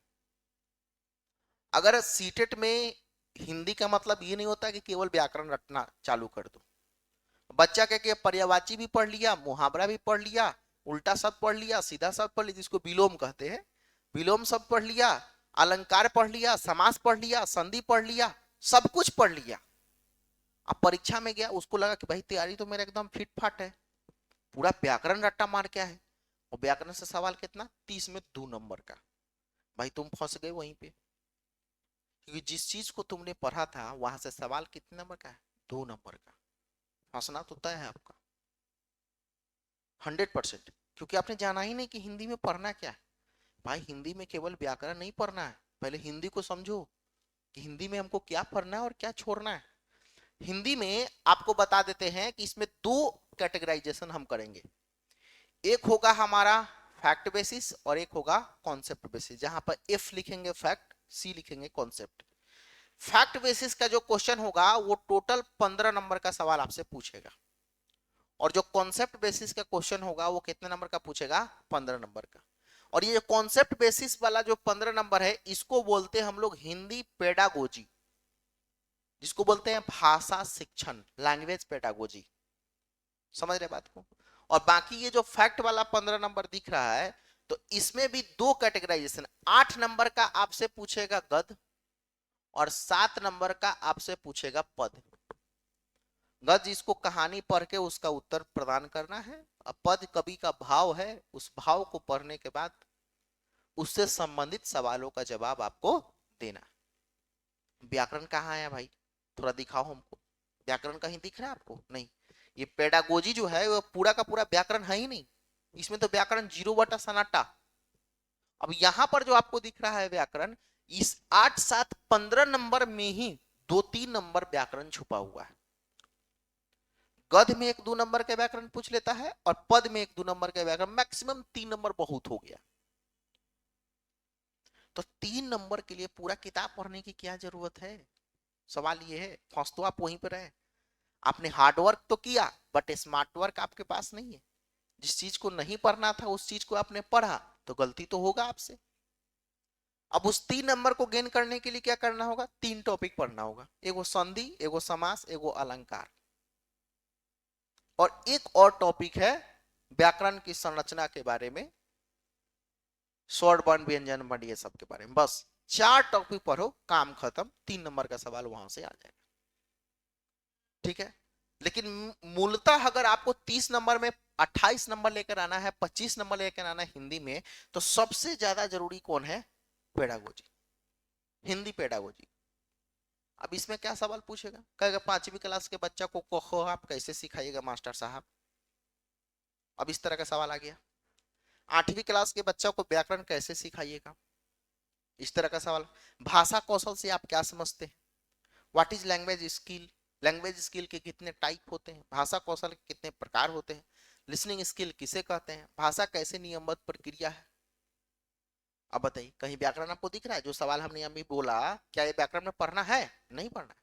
अगर सीटेट में हिंदी का मतलब ये नहीं होता कि केवल व्याकरण रटना चालू कर दो। बच्चा के पर्यायवाची भी पढ़ लिया, मुहावरा भी पढ़ लिया, उल्टा शब्द पढ़ लिया, सीधा शब्द पढ़ लिया जिसको विलोम कहते हैं, विलोम शब्द पढ़ लिया, अलंकार पढ़ लिया, समास पढ़ लिया, संधि पढ़ लिया, सब कुछ पढ़ लिया। अब परीक्षा में गया, उसको लगा कि भाई तैयारी तो मेरा एकदम फिट फाट है, पूरा व्याकरण रट्टा मार के है, और व्याकरण से सवाल कितना 30 में 2 नंबर का। भाई तुम फंस गए वहीं पे, क्योंकि जिस चीज को तुमने पढ़ा था वहां से सवाल कितने नंबर का है, 2 नंबर का। फंसना तो तय है आपका 100%, क्योंकि आपने जाना ही नहीं कि हिंदी में पढ़ना क्या है। भाई हिंदी में केवल व्याकरण नहीं पढ़ना है, पहले हिंदी को समझो कि हिंदी में हमको क्या पढ़ना है और क्या छोड़ना है। हिंदी में आपको बता देते हैं कि इसमें 2 कैटेगराइजेशन हम करेंगे, एक होगा हमारा फैक्ट बेसिस और एक होगा कॉन्सेप्ट बेसिस, जहां पर एफ लिखेंगे फैक्ट, सी लिखेंगे कॉन्सेप्ट। फैक्ट बेसिस का जो क्वेश्चन होगा वो टोटल 15 नंबर का सवाल आपसे पूछेगा, और जो कॉन्सेप्ट बेसिस का क्वेश्चन होगा वो कितने नंबर का पूछेगा, 15 नंबर का। और ये कॉन्सेप्ट बेसिस वाला जो 15 नंबर है, इसको बोलते हैं हम लोग हिंदी पेडागोजी, जिसको बोलते हैं भाषा शिक्षण, लैंग्वेज पेडागोजी। समझ रहे बात को। और बाकी ये जो फैक्ट वाला 15 नंबर दिख रहा है, तो इसमें भी 2 कैटेगराइजेशन, 8 नंबर का आपसे पूछेगा गद्य और 7 नंबर का आपसे पूछेगा पद। गद्य इसको कहानी पढ़ के उसका उत्तर प्रदान करना है, और पद कवि का भाव है, उस भाव को पढ़ने के बाद उससे संबंधित सवालों का जवाब आपको देना। व्याकरण कहाँ है भाई, थोड़ा दिखाओ हमको, व्याकरण कहीं दिख रहा है आपको? नहीं। ये पेडागोजी जो है वो पूरा का पूरा व्याकरण है ही नहीं, इसमें तो व्याकरण 0/सन्नाटा। अब यहां पर जो आपको दिख रहा है व्याकरण, इस 8, 7, 15 नंबर में ही 2-3 नंबर व्याकरण छुपा हुआ है। गद्य में 1-2 नंबर के व्याकरण पूछ लेता है, और पद में 1-2 नंबर के व्याकरण, मैक्सिमम 3 नंबर बहुत हो गया। तो 3 नंबर के लिए पूरा किताब पढ़ने की क्या जरूरत है? सवाल ये है, फंस तो आप वहीं पर रहे। आपने हार्डवर्क तो किया, बट स्मार्ट वर्क आपके पास नहीं है। जिस चीज को नहीं पढ़ना था उस चीज को आपने पढ़ा, तो गलती तो होगा आपसे। अब उस 3 नंबर को गेन करने के लिए क्या करना होगा, 3 टॉपिक पढ़ना होगा, एगो संधि, एगो समास, एगो अलंकार, और एक और टॉपिक है व्याकरण की संरचना के बारे में, स्वर वर्ण व्यंजन वर्ण ये सब के बारे में। बस 4 टॉपिक पढ़ो, काम खत्म, 3 नंबर का सवाल वहां से आ जाएगा। ठीक है। लेकिन मूलतः अगर आपको 30 नंबर में 28 नंबर लेकर आना है, 25 नंबर लेकर आना है हिंदी में, तो सबसे ज्यादा जरूरी कौन है, पेडागोजी, हिंदी पेडागोजी। अब इसमें क्या सवाल पूछेगा, कहेगा 5वीं क्लास के बच्चा को क ख आप कैसे सिखाइएगा मास्टर साहब। अब इस तरह का सवाल आ गया। 8वीं क्लास के बच्चा को व्याकरण कैसे सिखाइएगा, इस तरह का सवाल। भाषा कौशल से आप क्या समझते हैं, what is language skill, language skill के कितने टाइप होते हैं, भाषा कौशल के कितने प्रकार होते हैं, लिसनिंग स्किल किसे कहते हैं, भाषा कैसे नियमबद्ध प्रक्रिया है। अब बताइए, कहीं व्याकरण आपको दिख रहा है? जो सवाल हमने अभी बोला, क्या ये व्याकरण में पढ़ना है? नहीं पढ़ना है।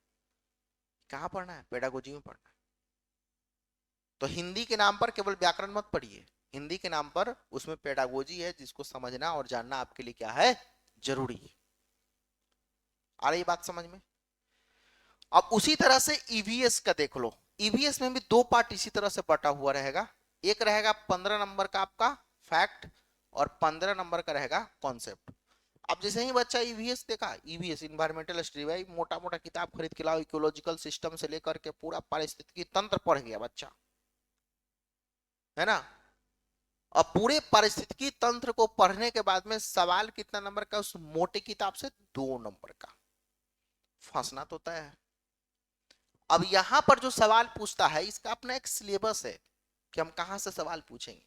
कहाँ पढ़ना है, पेडागोजी में पढ़ना है। तो हिंदी के नाम पर केवल व्याकरण मत पढ़िए, हिंदी के नाम पर उसमें पेडागोजी है, जिसको समझना और जानना आपके लिए क्या है, जरूरी है। आ रही बात समझ में? अब उसी तरह से ईवीएस का देख लो, ईवीएस में भी 2 पार्ट इसी तरह से बटा हुआ रहेगा। एक रहेगा 15 नंबर का आपका फैक्ट, और 15 नंबर का रहेगा कॉन्सेप्ट। अब जैसे ही बच्चा ईवीएस देखा, ईवीएस इन्वायरमेंटल स्टडी, भाई मोटा मोटा किताब खरीद के लाओ, इकोलॉजिकल सिस्टम से लेकर के पूरा पारिस्थितिकी तंत्र पढ़ गया बच्चा, है ना। अब पूरे पारिस्थितिकी तंत्र को पढ़ने के बाद में सवाल कितना नंबर का, उस मोटी किताब से 2 नंबर का। फंसना तो तय है। अब यहां पर जो सवाल पूछता है, इसका अपना एक सिलेबस है कि हम कहां से सवाल पूछेंगे।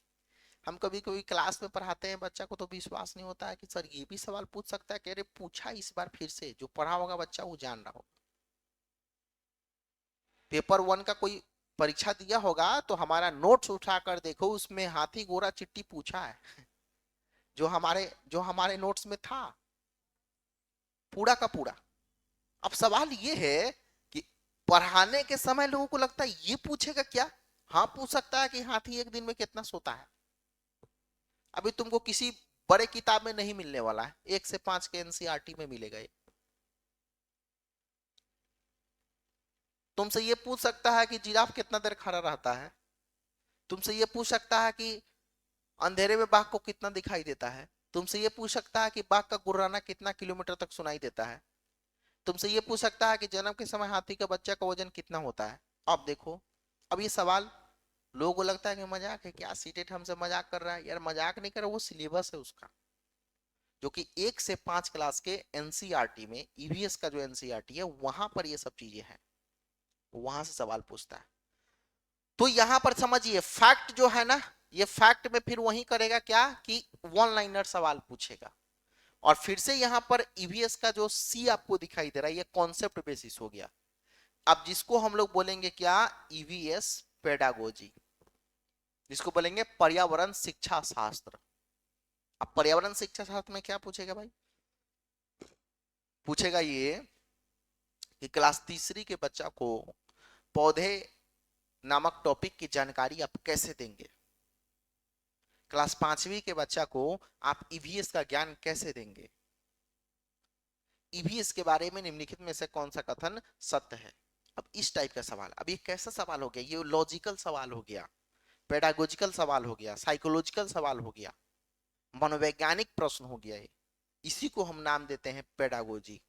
हम कभी कभी क्लास में पढ़ाते हैं, बच्चा को तो विश्वास नहीं होता है कि सर ये भी सवाल पूछ सकता है, कह रहे पूछा इस बार फिर से, जो पढ़ा होगा बच्चा वो जान रहा होगा। पेपर 1 का कोई परीक्षा दिया होगा तो हमारा नोट्स उठाकर देखो, उसमें हाथी घोड़ा चिट्ठी पूछा है जो हमारे नोट्स में था, पूरा का पूरा। अब सवाल ये है कि पढ़ाने के समय लोगों को लगता है ये पूछेगा क्या। हाँ पूछ सकता है कि हाथी एक दिन में कितना सोता है। अभी तुमको किसी बड़े किताब में नहीं मिलने वाला है, 1 से 5 के एनसीईआरटी में मिलेगा। तुमसे ये पूछ सकता है कि जिराफ कितना देर खड़ा रहता है। तुमसे ये पूछ सकता है कि अंधेरे में बाघ को कितना दिखाई देता है। तुमसे ये पूछ सकता है कि बाघ का गुर्राना कितना किलोमीटर तक सुनाई देता है। तुमसे ये पूछ सकता है कि जन्म के समय हाथी का बच्चा का वजन कितना होता है। अब देखो, अब ये सवाल लोगों को लगता है कि मजाक है, क्या सीटेट हमसे मजाक कर रहा है। यार मजाक नहीं कर रहा, वो सिलेबस है उसका, जो कि 1 से 5 क्लास के एनसीईआरटी में, ईवीएस का जो एनसीईआरटी है वहां पर ये सब चीजें हैं, वहां से सवाल पूछता है। तो यहां पर समझिए फैक्ट जो है ना, ये फैक्ट में फिर वही करेगा क्या कि वन लाइनर सवाल पूछेगा। और फिर से यहां पर ईवीएस का जो सी आपको दिखाई दे रहा है, ये कॉन्सेप्ट बेसिस हो गया। अब जिसको हम लोग बोलेंगे क्या, ईवीएस पेडागोजी, जिसको बोलेंगे पर्यावरण शिक्षा शास्त्र। अब पर्यावरण शिक्षा शास्त्र में क्या पूछेगा भाई, पूछेगा ये कि क्लास तीसरी के बच्चा को पौधे नामक टॉपिक की जानकारी आप कैसे देंगे। क्लास 5वीं के बच्चा को आप ईवीएस का ज्ञान कैसे देंगे। ईवीएस के बारे में निम्नलिखित में से कौन सा कथन सत्य है। अब इस टाइप का सवाल, अब ये कैसा सवाल हो गया, ये लॉजिकल सवाल हो गया, पेडागोजिकल सवाल हो गया, साइकोलॉजिकल सवाल हो गया, मनोवैज्ञानिक प्रश्न हो गया है। इसी को हम नाम देते हैं पेडागोजी।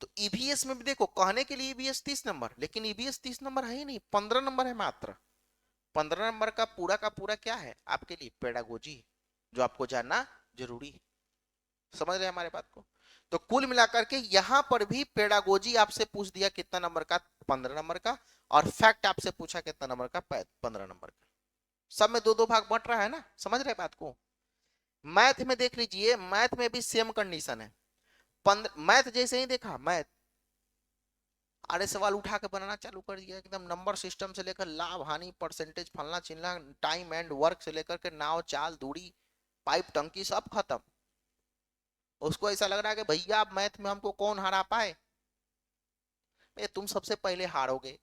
तो ईवीएस में भी देखो, कहने के लिए ईवीएस 30 नंबर, लेकिन ईवीएस 30 नंबर है ही नहीं, 15 नंबर है मात्र। 15 नंबर का पूरा क्या है आपके लिए, पेडागोजी, जो आपको जानना जरूरी है। समझ रहे हैं हमारे बात को। तो कुल मिलाकर के यहां पर भी पेडागोजी आपसे पूछ दिया कितना नंबर का, 15 नंबर का। और फैक्ट आपसे पूछा कितना नंबर का, 15 नंबर का। सब में दो दो भाग बट रहा है ना, समझ रहे बात को। मैथ में देख लीजिए, मैथ में भी सेम कंडीशन है। मैथ जैसे ही देखा, मैथ अरे सवाल उठा के बनाना चालू कर दिया, एकदम नंबर सिस्टम से लेकर लाभ हानि परसेंटेज फलना चिल्ला, टाइम एंड वर्क से लेकर के नाव चाल दूरी पाइप टंकी सब खत्म। उसको ऐसा लग रहा है कि भैया अब मैथ में हमको कौन हरा पाए। तुम सबसे पहले हारोगे।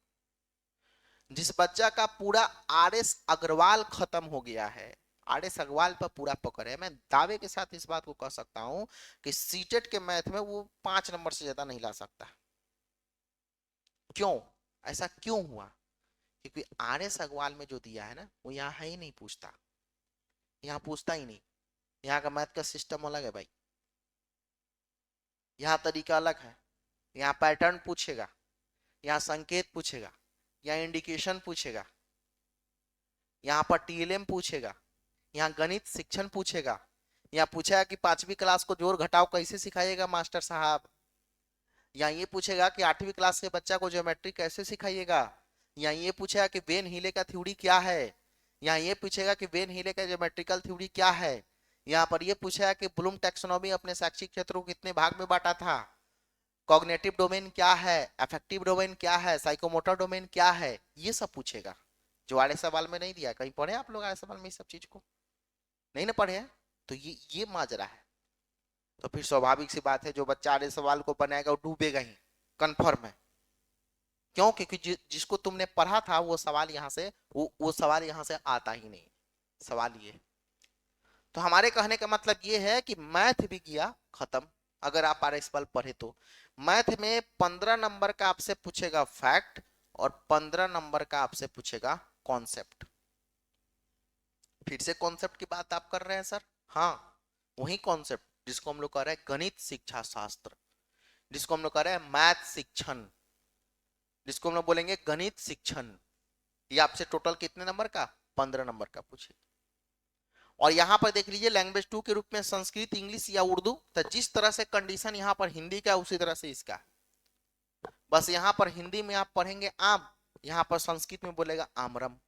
जिस बच्चा का पूरा आरएस अग्रवाल खत्म हो गया है, आरएस अग्रवाल पर पूरा पकड़ है, मैं दावे के साथ इस बात को कह सकता हूं कि सीटेट के मैथ में वो 5 नंबर से ज्यादा नहीं ला सकता। क्यों, ऐसा क्यों हुआ, क्योंकि आरएस अग्रवाल में जो दिया है ना, वो यहाँ है ही नहीं, पूछता, यहाँ पूछता ही नहीं। यहाँ का मैथ का सिस्टम अलग है भाई, यहाँ तरीका अलग है। यहाँ पैटर्न पूछेगा, यहाँ संकेत पूछेगा, यहाँ इंडिकेशन पूछेगा, यहाँ पर टीएलएम पूछेगा, यहाँ गणित शिक्षण पूछेगा। यहाँ पूछेगा कि 5वीं क्लास को जोड़ घटाव कैसे सिखाइएगा मास्टर साहब। यहाँ ये पूछेगा कि 8वीं क्लास के बच्चा को ज्योमेट्री कैसे सिखाइएगा। यहाँ ये पूछेगा कि वेन हीले का थ्योरी क्या है। यहाँ ये पूछेगा कि वेन हीले का ज्योमेट्रिकल थ्योरी क्या है। यहाँ पर ये पूछेगा कि ब्लूम टैक्सोनॉमी अपने शैक्षिक क्षेत्र को कितने भाग में बांटा था, कॉग्निटिव डोमेन क्या है, अफेक्टिव डोमेन क्या है, साइकोमोटर डोमेन क्या है, ये सब पूछेगा, जो आड़े सवाल में नहीं दिया। कहीं पढ़े आप लोग आड़े सवाल में इस सब चीज को, नहीं ना पढ़े हैं। तो ये माजरा है। तो फिर स्वाभाविक सी बात है, जो बच्चा आड़े सवाल को बनाएगा वो डूबेगा ही, कंफर्म है। क्यों, क्योंकि जिसको तुमने पढ़ा था वो सवाल यहाँ से, वो सवाल यहाँ से आता ही नहीं। सवाल ये, तो हमारे कहने का मतलब ये है कि मैथ भी गया खत्म। अगर आप आरएसपल पढ़े तो मैथ में 15 नंबर का आपसे पूछेगा फैक्ट, और 15 नंबर का आपसे पूछेगा कॉन्सेप्ट। फिर से कॉन्सेप्ट की बात आप कर रहे हैं सर, हाँ, वही कॉन्सेप्ट जिसको हम लोग कह रहे हैं गणित शिक्षा शास्त्र, जिसको हम लोग कह रहे हैं मैथ शिक्षण, जिसको हम लोग बोलेंगे गणित शिक्षण। ये आपसे टोटल कितने नंबर का, 15 नंबर का पूछे। और यहां पर देख लीजिए लैंग्वेज 2 के रूप में संस्कृत, इंग्लिश या उर्दू, तो जिस तरह से कंडीशन यहां पर हिंदी का उसी तरह से इसका। बस यहां पर हिंदी में आप पढ़ेंगे आम, यहां पर संस्कृत में बोलेगा आमरम।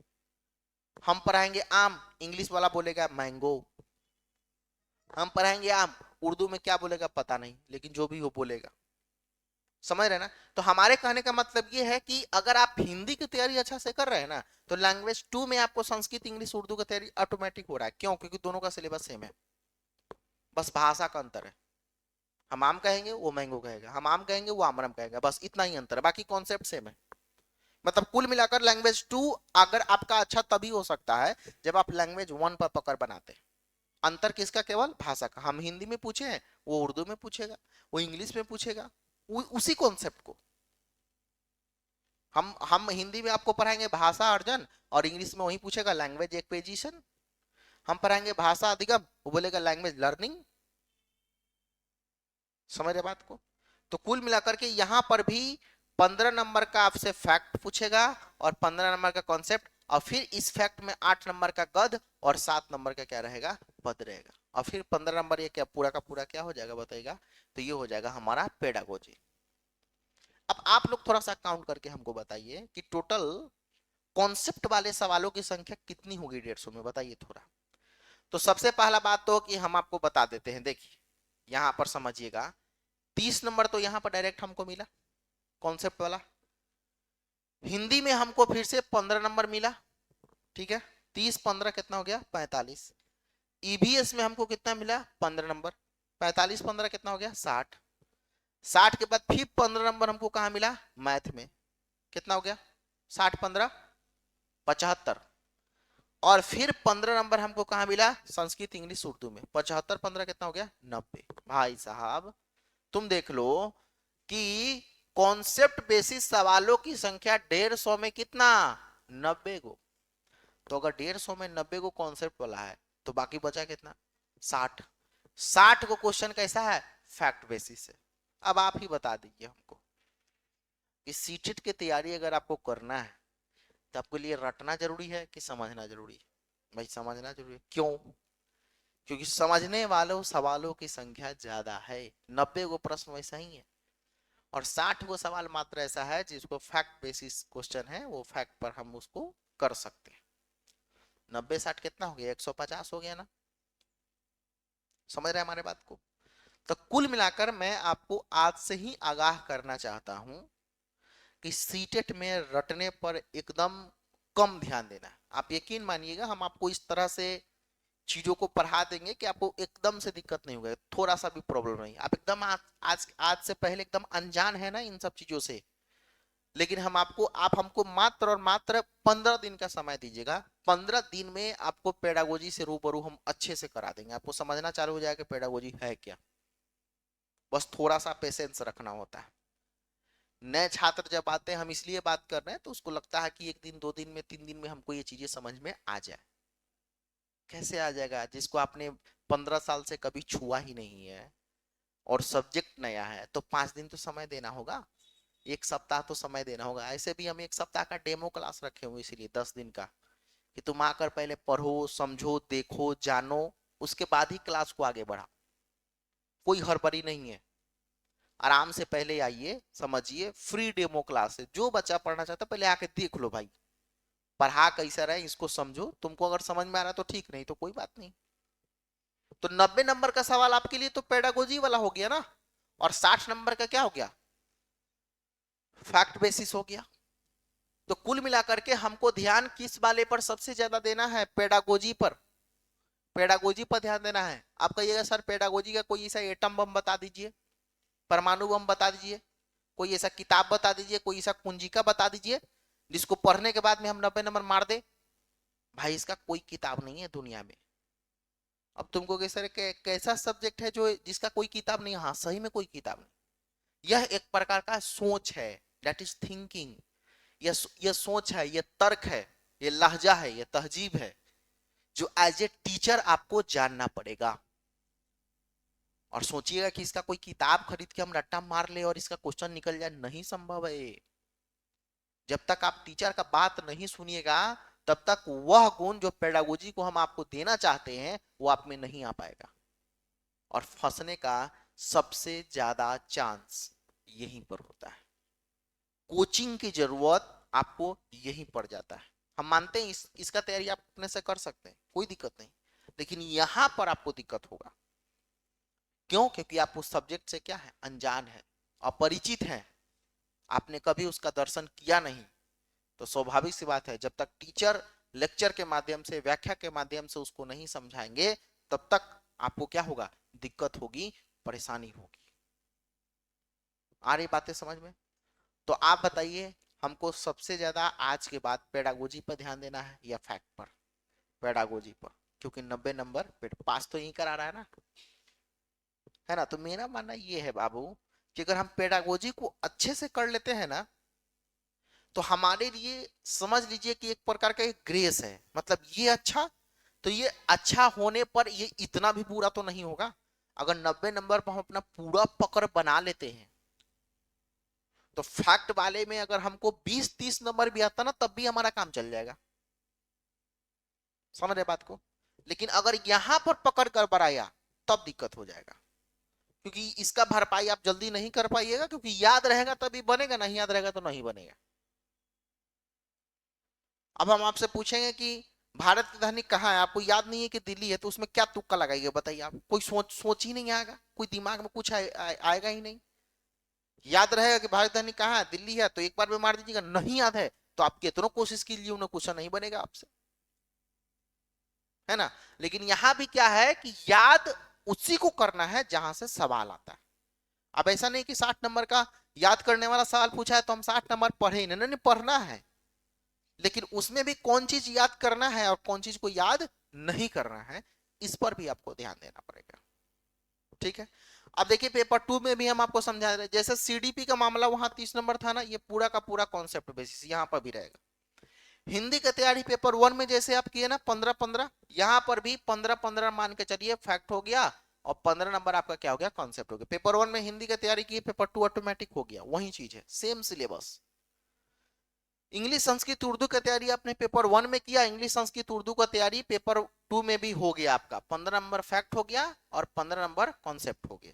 हम पढ़ाएंगे आम, इंग्लिश वाला बोलेगा मैंगो। हम पढ़ाएंगे आम, उर्दू में क्या बोलेगा पता नहीं, लेकिन जो भी हो बोलेगा। समझ रहे ना। तो हमारे कहने का मतलब ये है कि अगर आप हिंदी की तैयारी अच्छा से कर रहे हैं ना, तो लैंग्वेज 2 में आपको संस्कृत, इंग्लिश, उर्दू की तैयारी ऑटोमेटिक हो रहा है। क्यों, क्योंकि दोनों का सिलेबस सेम है, बस भाषा का अंतर है। हम आम कहेंगे वो मैंगो कहेगा, हम आम कहेंगे वो आमरम कहेगा, बस इतना ही अंतर है, बाकी कॉन्सेप्ट सेम है। मतलब कुल मिलाकर लैंग्वेज 2 अगर आपका अच्छा तभी हो सकता है जब आप लैंग्वेज 1 पर पकड़ बनाते हैं। अंतर किसका, केवल भाषा का। हम हिंदी में पूछे हैं, वो उर्दू में पूछेगा, वो इंग्लिश में पूछेगा, उसी कॉन्सेप्ट को। हम हिंदी में आपको पढ़ाएंगे भाषा अर्जन, और इंग्लिश में वही पूछेगा लैंग्वेज एक्विजिशन। हम पढ़ाएंगे भाषा अधिगम, वो बोलेगा लैंग्वेज लर्निंग। समझ रहे बात को। तो कुल मिलाकर के यहां पर भी 15 नंबर का आपसे फैक्ट पूछेगा और 15 नंबर का कॉन्सेप्ट, और फिर इस फैक्ट में 8 नंबर का गद और 7 नंबर का क्या रहेगा, पद रहेगा, और फिर 15 नंबर ये क्या पूरा का पूरा क्या हो जाएगा बताइएगा, तो ये हो जाएगा हमारा पेडागोजी। अब आप लोग थोड़ा सा काउंट करके हमको बताइए कि टोटल कॉन्सेप्ट वाले सवालों की संख्या कितनी होगी 150 में, बताइए थोड़ा। तो सबसे पहला बात तो कि हम आपको बता देते हैं, देखिए यहां पर समझिएगा 30 नंबर तो यहां पर डायरेक्ट हमको मिला कॉन्सेप्ट वाला। हिंदी में हमको फिर से 15 नंबर मिला, ठीक है, 30 15 कितना हो गया 45। ईवीएस में हमको कितना मिला 15 नंबर, 45 15 कितना हो गया 60। 60 के बाद फिर 15 नंबर हमको कहा मिला मैथ में, कितना हो गया 60 15 75। और फिर 15 नंबर हमको कहा मिला संस्कृत इंग्लिश उर्दू में, 75 15 कितना हो गया 90। भाई साहब तुम देख लो कि कॉन्सेप्ट बेसिस सवालों की संख्या 150 में कितना 90 गो। तो अगर 150 में 90 को कॉन्सेप्ट वाला है तो बाकी बचा कितना 60। 60 को क्वेश्चन कैसा है फैक्ट बेसिस है। अब आप ही बता दीजिए हमको कि सीटेट की तैयारी अगर आपको करना है तो आपके लिए रटना जरूरी है कि समझना जरूरी है? भाई समझना जरूरी है। क्यों? क्योंकि समझने वालों सवालों की संख्या ज्यादा है, 90 गो प्रश्न वैसा ही है, और 60 गो सवाल मात्र ऐसा है जिसको फैक्ट बेसिस क्वेश्चन है, वो फैक्ट पर हम उसको कर सकते हैं। 90 60 कितना हो गया 150 हो गया ना, समझ रहे हैं हमारे बात को। तो कुल मिलाकर मैं आपको आज से ही आगाह करना चाहता हूं कि सीटेट में रटने पर एकदम कम ध्यान देना है। आप यकीन मानिएगा हम आपको इस तरह से चीजों को पढ़ा देंगे कि आपको एकदम से दिक्कत नहीं होगा, थोड़ा सा भी प्रॉब्लम नहीं। आप एकदम आज से पहले एकदम अनजान है ना इन सब चीजों से, लेकिन आप हमको मात्र और मात्र 15 दिन का समय दीजिएगा। 15 दिन में आपको पेडागोजी से रूबरू हम अच्छे से करा देंगे, आपको समझना चालू हो जाएगा पेडागोजी है क्या। बस थोड़ा सा पेशेंस रखना होता है। नए छात्र जब आते हैं, हम इसलिए बात कर रहे हैं तो उसको लगता है कि 1 दिन 2 दिन में 3 दिन में हमको ये चीजें समझ में आ जाए। कैसे आ जाएगा जिसको आपने 15 साल से कभी छुआ ही नहीं है और सब्जेक्ट नया है, तो 5 दिन तो समय देना होगा, 1 सप्ताह तो समय देना होगा। ऐसे भी हम 1 सप्ताह का डेमो क्लास रखे हुए इसीलिए 10 दिन का, कि तुम आकर पहले पढ़ो समझो देखो जानो, उसके बाद ही क्लास को आगे बढ़ाओ। कोई हड़बड़ी नहीं है, आराम से पहले आइए समझिए, फ्री डेमो क्लास है, जो बच्चा पढ़ना चाहता है पहले आके देख लो भाई पढ़ा कैसा रहे, इसको समझो, तुमको अगर समझ में आ रहा है तो ठीक, नहीं तो कोई बात नहीं। तो 90 नंबर का सवाल आपके लिए तो पेडागोजी वाला हो गया ना, और 60 नंबर का क्या हो गया फैक्ट बेसिस हो गया। तो कुल मिलाकर के हमको ध्यान किस वाले पर सबसे ज्यादा देना है, पेडागोजी पर। पेडागोजी पर ध्यान देना है। आप कहिएगा सर पेडागोजी का कोई ऐसा एटम बम बता दीजिए, परमाणु बम बता दीजिए, कोई ऐसा किताब बता दीजिए, कोई ऐसा कुंजिका बता दीजिए जिसको पढ़ने के बाद में हम 90 नंबर मार दे। भाई इसका कोई किताब नहीं है दुनिया में। अब तुमको कैसा सब्जेक्ट है जो जिसका कोई किताब नहीं, हाँ सही में कोई किताब नहीं। यह एक प्रकार का सोच है, दैट इज थिंकिंग। यह सोच है, यह तर्क है, यह लहजा है, यह तहजीब है, जो एज ए टीचर आपको जानना पड़ेगा। और सोचिएगा कि इसका कोई किताब खरीद के हम रट्टा मार ले और इसका क्वेश्चन निकल जाए, नहीं संभव है। जब तक आप टीचर का बात नहीं सुनिएगा तब तक वह गुण जो पेडागोजी को हम आपको देना चाहते हैं वो आप में नहीं आ पाएगा, और फंसने का सबसे ज्यादा चांस यहीं पर होता है। कोचिंग की जरूरत आपको यहीं पड़ जाता है। हम मानते हैं इसका तैयारी आप अपने से कर सकते हैं, कोई दिक्कत नहीं, लेकिन यहां पर आपको दिक्कत होगा। क्यों? क्योंकि आप उस सब्जेक्ट से क्या है अनजान है, अपरिचित है, आपने कभी उसका दर्शन किया नहीं। तो स्वाभाविक सी बात है जब तक टीचर लेक्चर के माध्यम से व्याख्या के माध्यम से उसको नहीं समझाएंगे तब तक आपको क्या होगा दिक्कत होगी, परेशानी होगी। आ रही बातें समझ में? तो आप बताइए हमको सबसे ज्यादा आज के बाद पेडागोजी पर ध्यान देना है या फैक्ट पर? पेडागोजी पर, क्योंकि 90 नंबर पास तो यही करा रहा है ना। तो मेरा मानना ये है बाबू कि अगर हम पेडागोजी को अच्छे से कर लेते हैं ना तो हमारे लिए समझ लीजिए कि एक प्रकार का एक ग्रेस है, मतलब ये अच्छा, तो ये अच्छा होने पर ये इतना भी बुरा तो नहीं होगा। अगर 90 नंबर पर हम अपना पूरा पकड़ बना लेते हैं तो फैक्ट वाले में अगर हमको 20-30 नंबर भी आता ना तब भी हमारा काम चल जाएगा, समझ रहे बात को। लेकिन अगर यहां पर पकड़ कर बढ़ाया तब दिक्कत हो जाएगा, क्योंकि इसका भरपाई आप जल्दी नहीं कर पाइएगा, क्योंकि याद रहेगा तभी बनेगा, नहीं याद रहेगा तो नहीं बनेगा। अब हम आपसे पूछेंगे कि भारत की राजधानी कहाँ है, आपको याद नहीं है कि दिल्ली है, तो उसमें क्या तुक्का लगाइए बताइए आप, कोई सोच ही नहीं आएगा, कोई दिमाग में कुछ आएगा ही नहीं। याद रहेगा कि भारत की राजधानी कहाँ है, दिल्ली है, तो एक बार में मार दीजिएगा। नहीं याद है तो आप कितनों कोशिश कीजिए, उन्हें क्वेश्चन नहीं बनेगा आपसे, है ना। लेकिन यहां भी क्या है कि याद उसी को करना है जहां से सवाल आता है। अब ऐसा नहीं कि 60 नंबर का याद करने वाला सवाल पूछा है तो हम 60 नंबर पढ़े ही नहीं, नहीं पढ़ना है, लेकिन उसमें भी कौन चीज याद करना है और कौन चीज को याद नहीं करना है, इस पर भी आपको ध्यान देना पड़ेगा, ठीक है। अब देखिए पेपर 2 में भी हम आपको समझा रहे हैं, जैसे सीडीपी का मामला वहां 30 नंबर था ना, ये पूरा का पूरा कॉन्सेप्ट बेसिस यहां पर भी रहेगा। हिंदी का तैयारी पेपर 1 में जैसे आप किए ना 15-15, यहां पर भी 15-15 मान के चलिए, फैक्ट हो गया और 15 नंबर आपका क्या हो गया, कॉन्सेप्ट हो गया। पेपर 1 में हिंदी का तैयारी की, पेपर 2 ऑटोमेटिक हो गया, वही चीज है, same syllabus. English Sanskrit Urdu का तैयारी आपने पेपर 1 में किया, इंग्लिश संस्कृत उर्दू का तैयारी पेपर 2 में भी हो गया आपका, 15 नंबर फैक्ट हो गया और 15 नंबर कॉन्सेप्ट हो गया,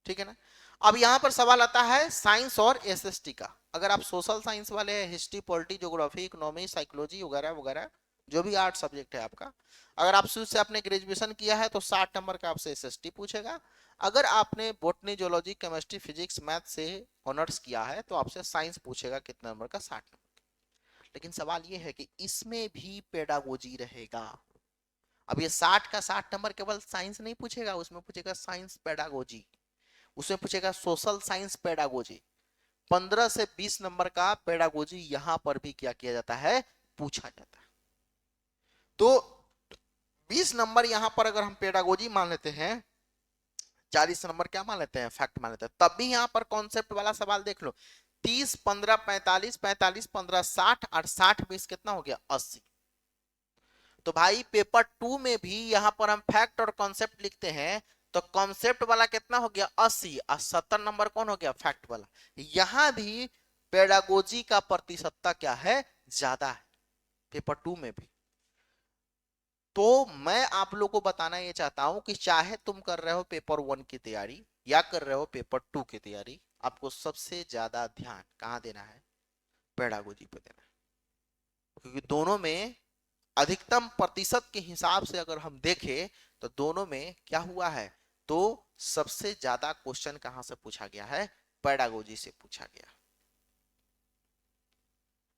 ठीक है ना। अब यहां पर सवाल आता है साइंस और एसएसटी का। अगर आप सोशल साइंस वाले हैं, history polity geography economy psychology वगैरह वगैरह, जो भी आर्ट सब्जेक्ट है आपका, अगर आप शुरू से आपने ग्रेजुएशन किया है तो 60 नंबर का आपसे एसएसटी पूछेगा। अगर आपने botany zoology chemistry physics math से ऑनर्स किया है तो आपसे साइंस पूछेगा कितने नंबर का, 60 नंबर। लेकिन सवाल ये है कि इसमें भी पेडागोजी रहेगा। अब ये 60 का 60 नंबर केवल साइंस नहीं पूछेगा, उसमें पूछेगा साइंस पेडागोजी, उसमें पूछेगा सोशल साइंस पेडागोजी। 15 से 20 नंबर का पेडागोजी यहां पर भी क्या किया जाता है, पूछा जाता है। तो 20 नंबर यहां पर अगर हम पेडागोजी मान लेते हैं, 40 नंबर क्या मान लेते हैं, फैक्ट मान लेते हैं, तब भी यहां पर कॉन्सेप्ट वाला सवाल देख लो, 30-15-45, 45-15-60 और 60-20 कितना हो गया, 80। तो भाई पेपर 2 में भी यहां पर हम फैक्ट और कॉन्सेप्ट लिखते हैं, तो कॉन्सेप्ट वाला कितना हो गया, 80 और 70 नंबर कौन हो गया, फैक्ट वाला। यहां भी पेडागोजी का प्रतिशतता क्या है, ज्यादा है पेपर 2 में भी। तो मैं आप लोगों को बताना ये चाहता हूं कि चाहे तुम कर रहे हो पेपर 1 की तैयारी या कर रहे हो पेपर 2 की तैयारी, आपको सबसे ज्यादा ध्यान कहां देना है, पेडागोजी पे देना है। क्योंकि दोनों में अधिकतम प्रतिशत के हिसाब से अगर हम देखें तो दोनों में क्या हुआ है, तो सबसे ज्यादा क्वेश्चन कहां से पूछा गया है, पेडागोजी से पूछा गया,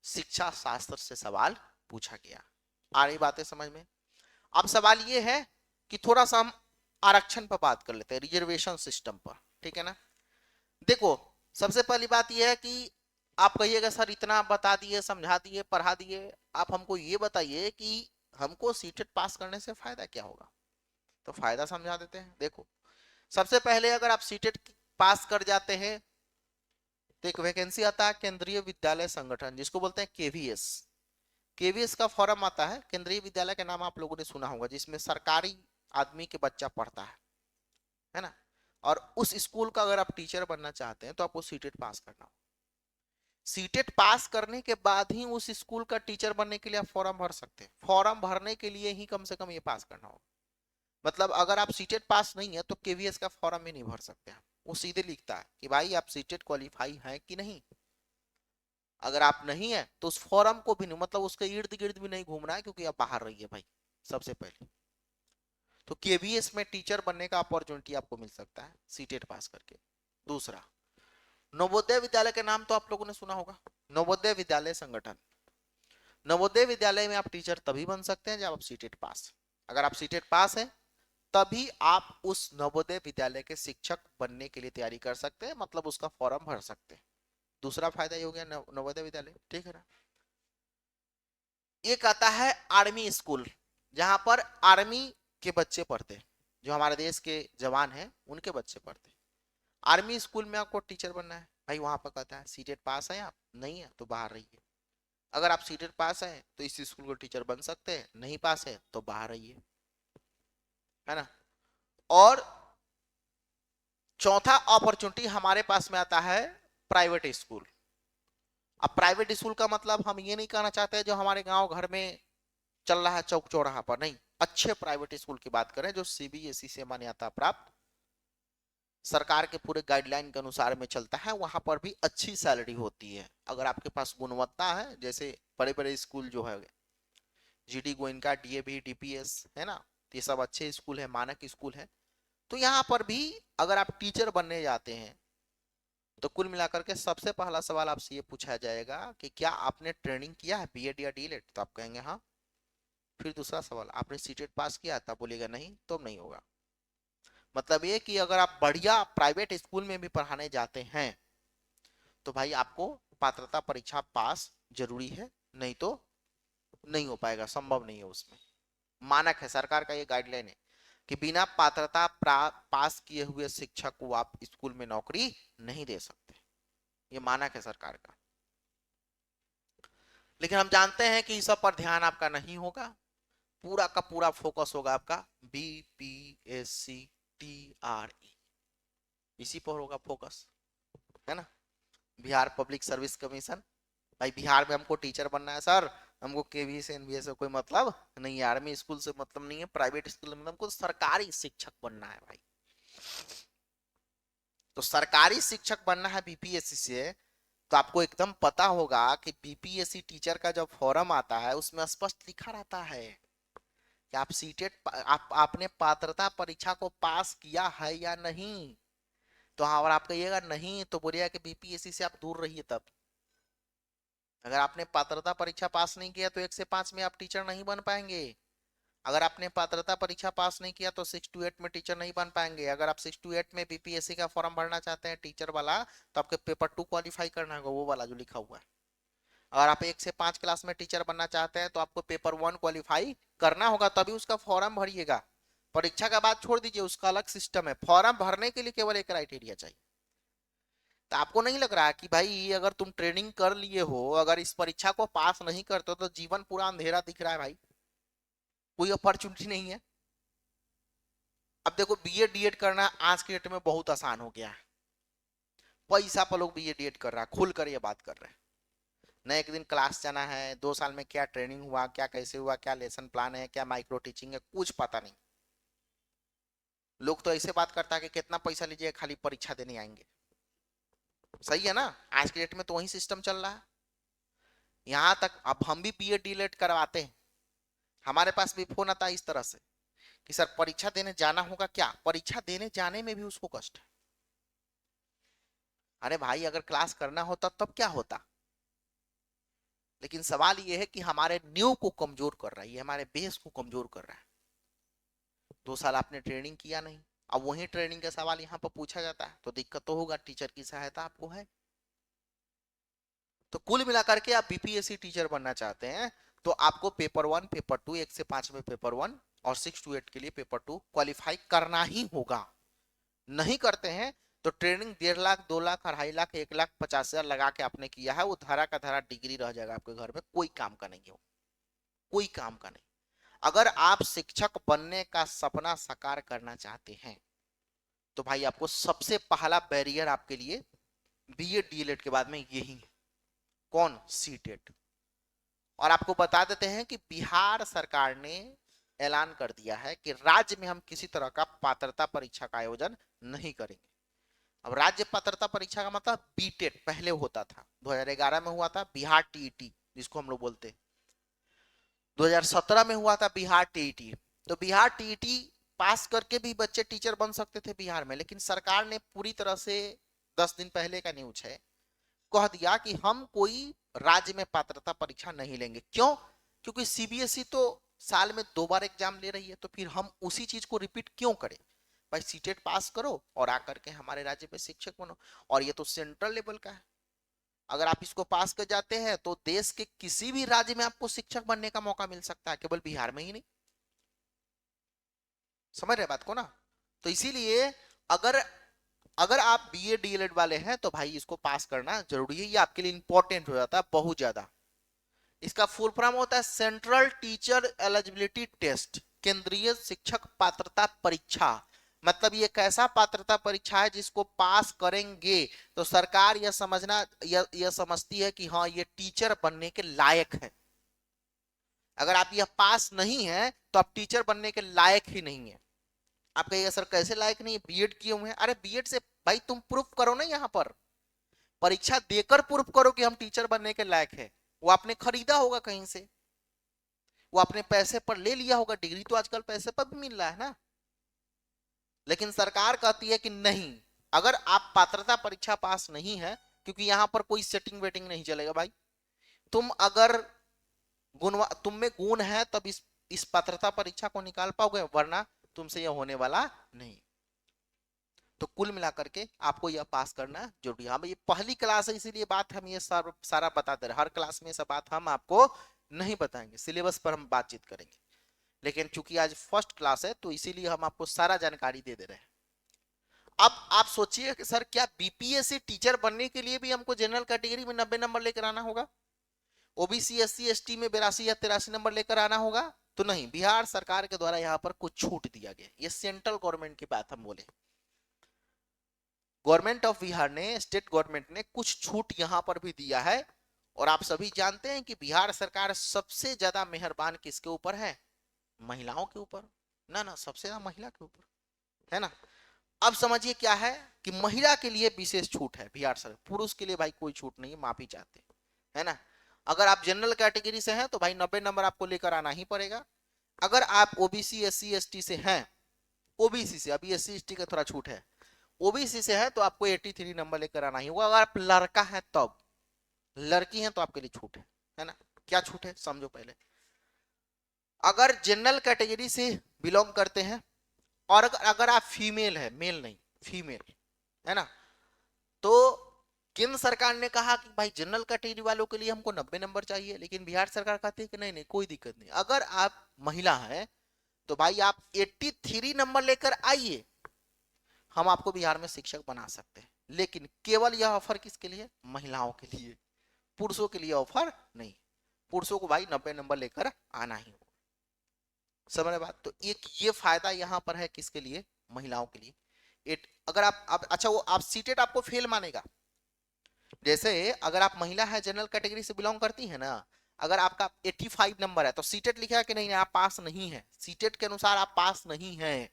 शिक्षा शास्त्र से सवाल पूछा गया। आ रही बातें समझ में। अब सवाल ये है कि थोड़ा सा हम आरक्षण पर बात कर लेते हैं, रिजर्वेशन सिस्टम पर, ठीक है ना। देखो सबसे पहली बात यह है कि आप कहिएगा सर इतना बता दिए समझा दिए पढ़ा दिए, आप हमको ये बताइए कि हमको सीटेट पास करने से फायदा क्या होगा। तो फायदा समझा देते हैं। देखो सबसे पहले अगर आप सीटेट पास कर जाते हैं तो एक वैकेंसी आता है केंद्रीय विद्यालय संगठन, जिसको बोलते हैं केवीएस। केवीएस का फॉर्म आता है, केंद्रीय विद्यालय का नाम आप लोगों ने सुना होगा, जिसमें सरकारी आदमी के बच्चा पढ़ता है ना। और उस स्कूल का अगर आप टीचर बनना चाहते हैं तो आपको सीटेट पास करना होगा। सीटेट पास करने के बाद ही उस स्कूल का टीचर बनने के लिए आप फॉर्म भर सकते हैं। फॉर्म भरने के लिए ही कम से कम ये पास करना होगा। मतलब अगर आप सीटेट पास नहीं है तो केवीएस का फॉर्म भी नहीं भर सकते आप। वो सीधे लिखता है कि भाई आप सीटेट क्वालिफाई हैं कि नहीं। अगर आप नहीं है तो उस फॉर्म को भी नहीं, मतलब उसके इर्द गिर्द भी नहीं घूमना है, क्योंकि आप बाहर रहिए भाई सबसे पहले। तो केवीएस में टीचर बनने का अपॉर्चुनिटी आपको मिल सकता है सीटेट पास करके। दूसरा, नवोदय विद्यालय के नाम तो आप लोगों ने सुना होगा, नवोदय विद्यालय संगठन। नवोदय विद्यालय में आप टीचर तभी बन सकते हैं जब आप सीटेट पास। अगर आप सीटेट पास है तभी आप उस नवोदय विद्यालय के शिक्षक बनने के लिए तैयारी कर सकते हैं, मतलब उसका फॉर्म भर सकते हैं। दूसरा फायदा ये हो गया नवोदय विद्यालय, ठीक है ना। एक आता है आर्मी स्कूल, जहां पर आर्मी के बच्चे पढ़ते हैं, जो हमारे देश के जवान हैं उनके बच्चे पढ़ते हैं। आर्मी स्कूल में आपको टीचर बनना है भाई, वहां पर कहता है सीटेट पास है आप, नहीं है तो बाहर रहिए। अगर आप सीटेट पास हैं तो इस स्कूल को टीचर बन सकते हैं, नहीं पास है तो बाहर रहिए, है ना। और चौथा अपॉर्चुनिटी हमारे पास में आता है प्राइवेट स्कूल। अब प्राइवेट स्कूल का मतलब हम ये नहीं कहना चाहते जो हमारे गांव घर में चल रहा है चौक चौराहा पर, नहीं, अच्छे प्राइवेट स्कूल की बात करें जो सीबीएसई से मान्यता प्राप्त, सरकार के पूरे गाइडलाइन के अनुसार में चलता है, वहां पर भी अच्छी सैलरी होती है अगर आपके पास गुणवत्ता है। जैसे बड़े बड़े स्कूल जो है, जीडी गोइनका, डीएवी, डीपीएस है ना, ये सब अच्छे स्कूल है, मानक स्कूल है। तो यहाँ पर भी अगर आप टीचर बनने जाते हैं तो कुल मिलाकर के सबसे पहला सवाल आपसे ये पूछा जाएगा कि क्या आपने ट्रेनिंग किया है बीएड या डीएलएड, तो आप कहेंगे हाँ। फिर दूसरा सवाल, आपने सीटेट पास किया, तब बोलेगा नहीं, तो नहीं होगा। मतलब ये कि अगर आप बढ़िया प्राइवेट स्कूल में भी पढ़ाने जाते हैं तो भाई आपको पात्रता परीक्षा पास जरूरी है, नहीं तो नहीं हो पाएगा, संभव नहीं है उसमें। मानक है, सरकार का ये गाइडलाइन है कि बिना पात्रता पास किए हुए शिक्षक को आप स्कूल में नौकरी नहीं दे सकते, ये मानक है सरकार का। लेकिन हम जानते हैं कि इस सब पर ध्यान आपका नहीं होगा, पूरा का पूरा फोकस होगा आपका बीपीएससी टीआरई, इसी पर होगा फोकस, है ना। बिहार पब्लिक सर्विस कमीशन, भाई बिहार में हमको टीचर बनना है सर, हमको केवी से एनवीए से कोई मतलब नहीं है, आर्मी स्कूल से मतलब नहीं है, प्राइवेट स्कूल में हमको सरकारी शिक्षक बनना है भाई। तो सरकारी शिक्षक बनना है बीपीएससी से, तो आपको एकदम पता होगा कि बीपीएससी टीचर का जब फॉर्म आता है उसमें स्पष्ट लिखा रहता है कि आप सीटेट आपने पात्रता परीक्षा को पास किया है या नहीं। तो हाँ, और आप कहिएगा नहीं तो बोलिएगा कि बीपीएससी से आप दूर रहिए। तब अगर आपने पात्रता परीक्षा पास नहीं किया तो 1 से 5 में आप टीचर नहीं बन पाएंगे। अगर आपने पात्रता परीक्षा पास नहीं किया तो 6 to 8 में टीचर नहीं बन पाएंगे। अगर आप 6 to 8 में बीपीएससी का फॉर्म भरना चाहते हैं टीचर वाला, तो आपके पेपर 2 क्वालिफाई करना होगा, वो वाला जो लिखा हुआ है। अगर आप 1 से 5 क्लास में टीचर बनना चाहते हैं तो आपको पेपर 1 क्वालिफाई करना होगा, तभी उसका फॉर्म भरिएगा। परीक्षा का बात छोड़ दीजिए, उसका अलग सिस्टम है, फॉर्म भरने के लिए केवल एक क्राइटेरिया चाहिए। तो आपको नहीं लग रहा कि भाई अगर तुम ट्रेनिंग कर लिए हो, अगर इस परीक्षा को पास नहीं करते हो तो जीवन पूरा अंधेरा दिख रहा है भाई, कोई अपॉर्चुनिटी नहीं है। अब देखो बीएड डीएड करना आज के डेट में बहुत आसान हो गया है, पैसा पर लोग बीएड डीएड कर रहा है, खुल कर ये बात कर रहे हैं। न एक दिन क्लास जाना है, 2 साल में क्या ट्रेनिंग हुआ, क्या कैसे हुआ, क्या लेसन प्लान है, क्या माइक्रो टीचिंग है, कुछ पता नहीं। लोग तो ऐसे बात करता है कि कितना पैसा लीजिए खाली परीक्षा देने आएंगे। सही है ना, आज के डेट में तो वही सिस्टम चल रहा है। यहां तक अब हम भी बीएड डीएड करवाते हैं, हमारे पास भी फोन आता है इस तरह से कि सर परीक्षा देने जाना होगा क्या, परीक्षा देने जाने में भी उसको कष्ट है। अरे भाई अगर क्लास करना होता तब क्या होता। लेकिन सवाल यह है कि हमारे न्यू को कमजोर कर रहा है, ये हमारे बेस को कमजोर कर रहा है। 2 साल आपने ट्रेनिंग किया नहीं, अब वही ट्रेनिंग का सवाल यहाँ पर पूछा जाता है, तो दिक्कत तो होगा, टीचर की सहायता आपको है। तो कुल मिलाकर के आप बीपीएससी टीचर बनना चाहते हैं तो आपको पेपर 1 पेपर 2, 1 से 5 में पेपर 1 और 6 to 8 के लिए पेपर 2 क्वालिफाई करना ही होगा। नहीं करते हैं तो ट्रेनिंग 1.5 लाख 2 लाख 2.5 लाख 1,50,000 लगा के आपने किया है, वो धारा का धारा डिग्री रह जाएगा आपके घर में, कोई काम का नहीं हो, कोई काम का नहीं। अगर आप शिक्षक बनने का सपना साकार करना चाहते हैं तो भाई आपको सबसे पहला बैरियर आपके लिए बीएड डीएलएड के बाद में यही है, कौन, सीटेट। और आपको बता देते हैं कि बिहार सरकार ने ऐलान कर दिया है कि राज्य में हम किसी तरह का पात्रता परीक्षा का आयोजन नहीं करेंगे। अब राज्य पात्रता परीक्षा का मतलब बीटेट पहले होता था, 2011 में हुआ था बिहार टीईटी जिसको हम लोग बोलते हैं, 2017 में हुआ था बिहार टीईटी। तो बिहार टीईटी पास करके भी बच्चे टीचर बन सकते थे बिहार में, लेकिन सरकार ने पूरी तरह से 10 दिन पहले का न्यूज है, कह दिया कि हम कोई राज्य में पात्रता परीक्षा नहीं लेंगे। क्यों? क्योंकि सीबीएसई तो साल में 2 बार एग्जाम ले रही है, तो फिर हम उसी चीज को रिपीट क्यों करें। भाई सीटेट पास करो और आकर के हमारे राज्य में शिक्षक बनो, और ये तो सेंट्रल लेवल का है। अगर आप इसको पास कर जाते हैं तो देश के किसी भी राज्य में आपको शिक्षक बनने का मौका मिल सकता है, केवल बिहार में ही नहीं। समझ रहे बात को ना। तो इसीलिए अगर अगर आप बीए डीएलएड वाले हैं तो भाई इसको पास करना जरूरी है, ये आपके लिए इंपॉर्टेंट हो जाता है बहुत ज्यादा। इसका फुल फॉर्म होता है सेंट्रल टीचर एलिजिबिलिटी टेस्ट, केंद्रीय शिक्षक पात्रता परीक्षा। मतलब ये कैसा पात्रता परीक्षा है जिसको पास करेंगे तो सरकार यह समझना यह समझती है कि हाँ ये टीचर बनने के लायक है। अगर आप यह पास नहीं है तो आप टीचर बनने के लायक ही नहीं है। आप कहिएगा सर कैसे लायक नहीं है, बीएड किए हुए हैं। अरे बीएड से भाई तुम प्रूफ करो ना, यहाँ पर परीक्षा देकर प्रूफ करो कि हम टीचर बनने के लायक है। वो आपने खरीदा होगा कहीं से, वो अपने पैसे पर ले लिया होगा, डिग्री तो आजकल पैसे पर भी मिल रहा है ना। लेकिन सरकार कहती है कि नहीं, अगर आप पात्रता परीक्षा पास नहीं है, क्योंकि यहां पर कोई सेटिंग वेटिंग नहीं चलेगा भाई, तुम अगर तुम में गुण है तब इस पात्रता परीक्षा को निकाल पाओगे, वरना तुमसे यह होने वाला नहीं। तो कुल मिलाकर के आपको यह पास करना जरूरी है। हम ये पहली क्लास है इसीलिए बात हम ये सारा बताते रहे, हर क्लास में सब बात हम आपको नहीं बताएंगे, सिलेबस पर हम बातचीत करेंगे। लेकिन चूंकि आज फर्स्ट क्लास है तो इसीलिए हम आपको सारा जानकारी दे दे रहे हैं। अब आप सोचिए कि सर क्या बीपीएससी टीचर बनने के लिए भी हमको जनरल कैटेगरी में 90 नंबर लेकर आना होगा, ओबीसी एससी एसटी में 82 या 83 नंबर लेकर आना होगा? तो नहीं, बिहार सरकार के द्वारा यहाँ पर कुछ छूट दिया गया। ये सेंट्रल गवर्नमेंट की बात हम बोले, गवर्नमेंट ऑफ बिहार ने, स्टेट गवर्नमेंट ने कुछ छूट यहां पर भी दिया है। और आप सभी जानते हैं कि बिहार सरकार सबसे ज्यादा मेहरबान किसके ऊपर है? महिलाओं के ऊपर। ना ना, सबसे ज्यादा महिला के ऊपर है ना। अब समझिए क्या है कि महिला के लिए विशेष छूट है बिहार सरकार, पुरुष के लिए भाई कोई छूट नहीं है, माफी चाहते है ना। अगर आप जनरल कैटेगरी से हैं तो भाई 90 नंबर आपको लेकर आना ही पड़ेगा। अगर आप ओबीसी एससी एसटी से हैं, ओबीसी से, अभी एससी एसटी का थोड़ा छूट है, ओबीसी से है तो आपको 83 नंबर लेकर आना ही होगा। अगर आप लड़का है तब, लड़की है तो आपके लिए छूट है ना। क्या छूट है समझो पहले। अगर जनरल कैटेगरी से बिलोंग करते हैं और अगर आप फीमेल है, मेल नहीं फीमेल है ना, तो केंद्र सरकार ने कहा कि भाई जनरल कैटेगरी वालों के लिए हमको 90 नंबर चाहिए, लेकिन बिहार सरकार कहती है कि नहीं नहीं कोई दिक्कत नहीं, अगर आप महिला है तो भाई आप 83 नंबर लेकर आइए, हम आपको बिहार में शिक्षक बना सकते हैं। लेकिन केवल यह ऑफर किसके लिए? महिलाओं के लिए, पुरुषों के लिए ऑफर नहीं। पुरुषों को भाई 90 नंबर लेकर आना ही होगा। समझ बात? तो एक ये फायदा यहां पर है किसके लिए? महिलाओं के लिए। अगर आप अच्छा वो आप सीटेट आपको फेल मानेगा। जैसे अगर आप महिला है, जनरल कैटेगरी से बिलोंग करती है ना, अगर आपका 85 नंबर है तो सीटेट लिखा है कि नहीं, आप पास नहीं है, सीटेट के अनुसार आप पास नहीं है।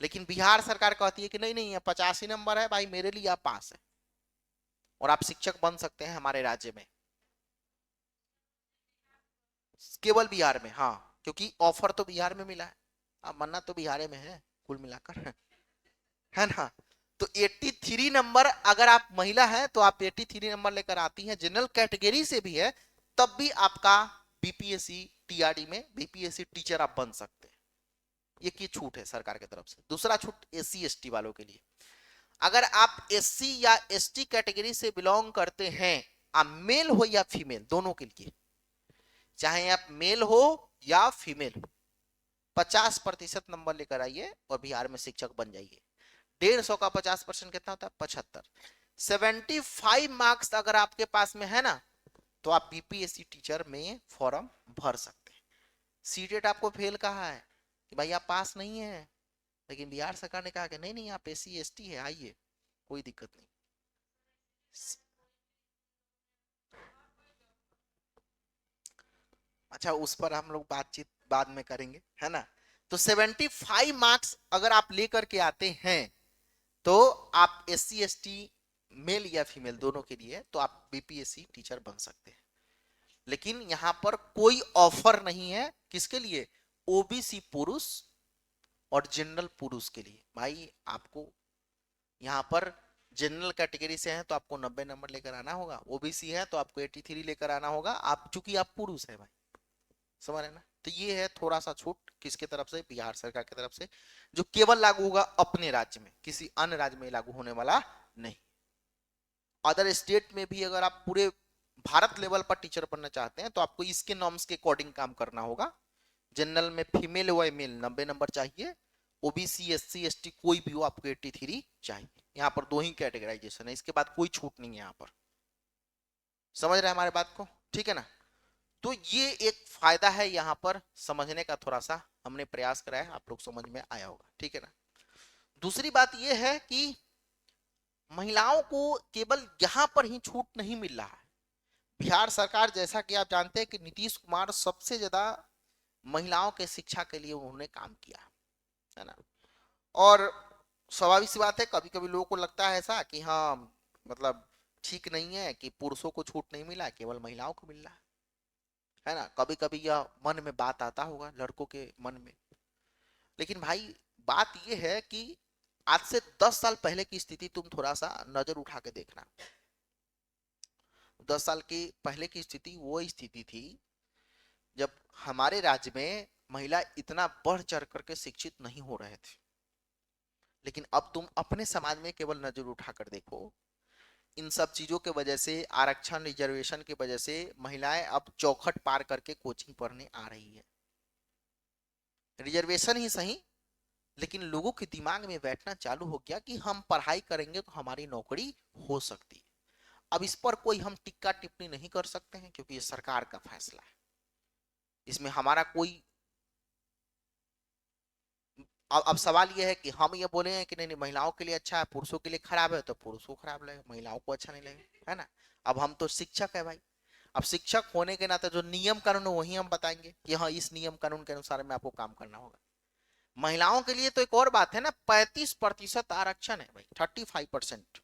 लेकिन बिहार सरकार कहती है कि नहीं नहीं, 85 नंबर है भाई, मेरे लिए आप पास है और आप शिक्षक बन सकते हैं हमारे राज्य में। केवल बिहार में, हाँ, क्योंकि ऑफर तो बिहार में मिला है, अब मन्ना तो बिहार में है कुल मिलाकर है ना। तो 83 नंबर अगर आप महिला हैं तो आप 83 नंबर लेकर आती हैं, जनरल कैटेगरी से भी है तब भी आपका बीपीएससी टीआरडी में बीपीएससी टीचर आप बन सकते हैं। ये छूट है सरकार की तरफ से। दूसरा छूट एससी एसटी वालों के लिए, अगर आप एससी या एसटी कैटेगरी से बिलोंग करते हैं, आप मेल हो या फीमेल, दोनों के लिए, चाहे आप मेल हो या फीमेल हो, 50% नंबर लेकर आइए और बिहार में शिक्षक बन जाइए। 150 का 50% कितना होता है? 75। 75 मार्क्स अगर आपके पास में है ना, तो आप बीपीएससी टीचर में फॉर्म भर सकते हैं। सीटेट आपको फेल कहा है कि भाई आप पास नहीं है, लेकिन बिहार सरकार ने कहा कि नहीं नहीं आप एससी एसटी है, आइए, कोई दिक्कत नहीं। अच्छा, उस पर हम लोग बातचीत बाद में करेंगे है ना। तो 75 मार्क्स अगर आप लेकर के आते हैं तो आप एससी एसटी मेल या फीमेल दोनों के लिए तो आप बीपीएससी टीचर बन सकते हैं। लेकिन यहां पर कोई ऑफर नहीं है किसके लिए? ओबीसी पुरुष और जनरल पुरुष के लिए। भाई आपको यहां पर जनरल कैटेगरी से हैं तो आपको 90 नंबर लेकर आना होगा, ओबीसी है तो आपको 83 लेकर आना होगा, आप चूंकि आप पुरुष है भाई, समझ रहे ना। तो ये है थोड़ा सा छूट किसके तरफ से? बिहार सरकार की तरफ से, जो केवल लागू होगा अपने राज्य में, किसी अन्य राज्य में लागू होने वाला नहीं। अदर स्टेट में भी अगर आप पूरे भारत लेवल पर टीचर बनना चाहते हैं तो आपको इसके नॉर्म्स के अकॉर्डिंग काम करना होगा। जनरल में फीमेल हो या मेल 90 नंबर चाहिए, ओबीसी एससी एसटी कोई भी हो आपको 83 चाहिए। यहाँ पर दो ही कैटेगराइजेशन है, इसके बाद कोई छूट नहीं है यहाँ पर। समझ रहे हैं हमारे बात को? ठीक है ना। तो ये एक फायदा है, यहां पर समझने का थोड़ा सा हमने प्रयास करा है, आप लोग समझ में आया होगा, ठीक है ना। दूसरी बात ये है कि महिलाओं को केवल यहां पर ही छूट नहीं मिल रहा है। बिहार सरकार, जैसा कि आप जानते हैं कि नीतीश कुमार सबसे ज्यादा महिलाओं के शिक्षा के लिए उन्होंने काम किया है ना। और स्वाभाविक सी बात है, कभी कभी लोगों को लगता है ऐसा कि हाँ, मतलब ठीक नहीं है कि पुरुषों को छूट नहीं मिला, केवल महिलाओं को मिल रहा है ना। कभी कभी यह मन में बात आता होगा लड़कों के मन में। लेकिन भाई, बात यह है कि आज से 10 साल पहले की स्थिति तुम थोड़ा सा नजर उठा के देखना। 10 साल की पहले की स्थिति वो स्थिति थी जब हमारे राज्य में महिला इतना बढ़ चढ़ करके शिक्षित नहीं हो रहे थे। लेकिन अब तुम अपने समाज में केवल नजर उठाकर देखो, इन सब चीजों के वजह से, आरक्षण रिजर्वेशन की वजह से महिलाएं अब चौखट पार करके कोचिंग पढ़ने आ रही है। रिजर्वेशन ही सही, लेकिन लोगों के दिमाग में बैठना चालू हो गया कि हम पढ़ाई करेंगे तो हमारी नौकरी हो सकती है। अब इस पर कोई हम टिक्का टिप्पणी नहीं कर सकते हैं, क्योंकि ये सरकार का फैसला है, इसमें हमारा कोई। अब सवाल यह है कि हम ये बोले हैं कि नहीं नहीं, महिलाओं के लिए अच्छा है, पुरुषों के लिए खराब है, तो पुरुषों को खराब लगे, महिलाओं को अच्छा नहीं लगे, है ना। अब हम तो शिक्षक है भाई। अब शिक्षक होने के नाते जो नियम कानून है वही हम बताएंगे कि हाँ, इस नियम कानून के अनुसार में आपको काम करना होगा। महिलाओं के लिए तो एक और बात है ना, 35% आरक्षण है भाई, 35%।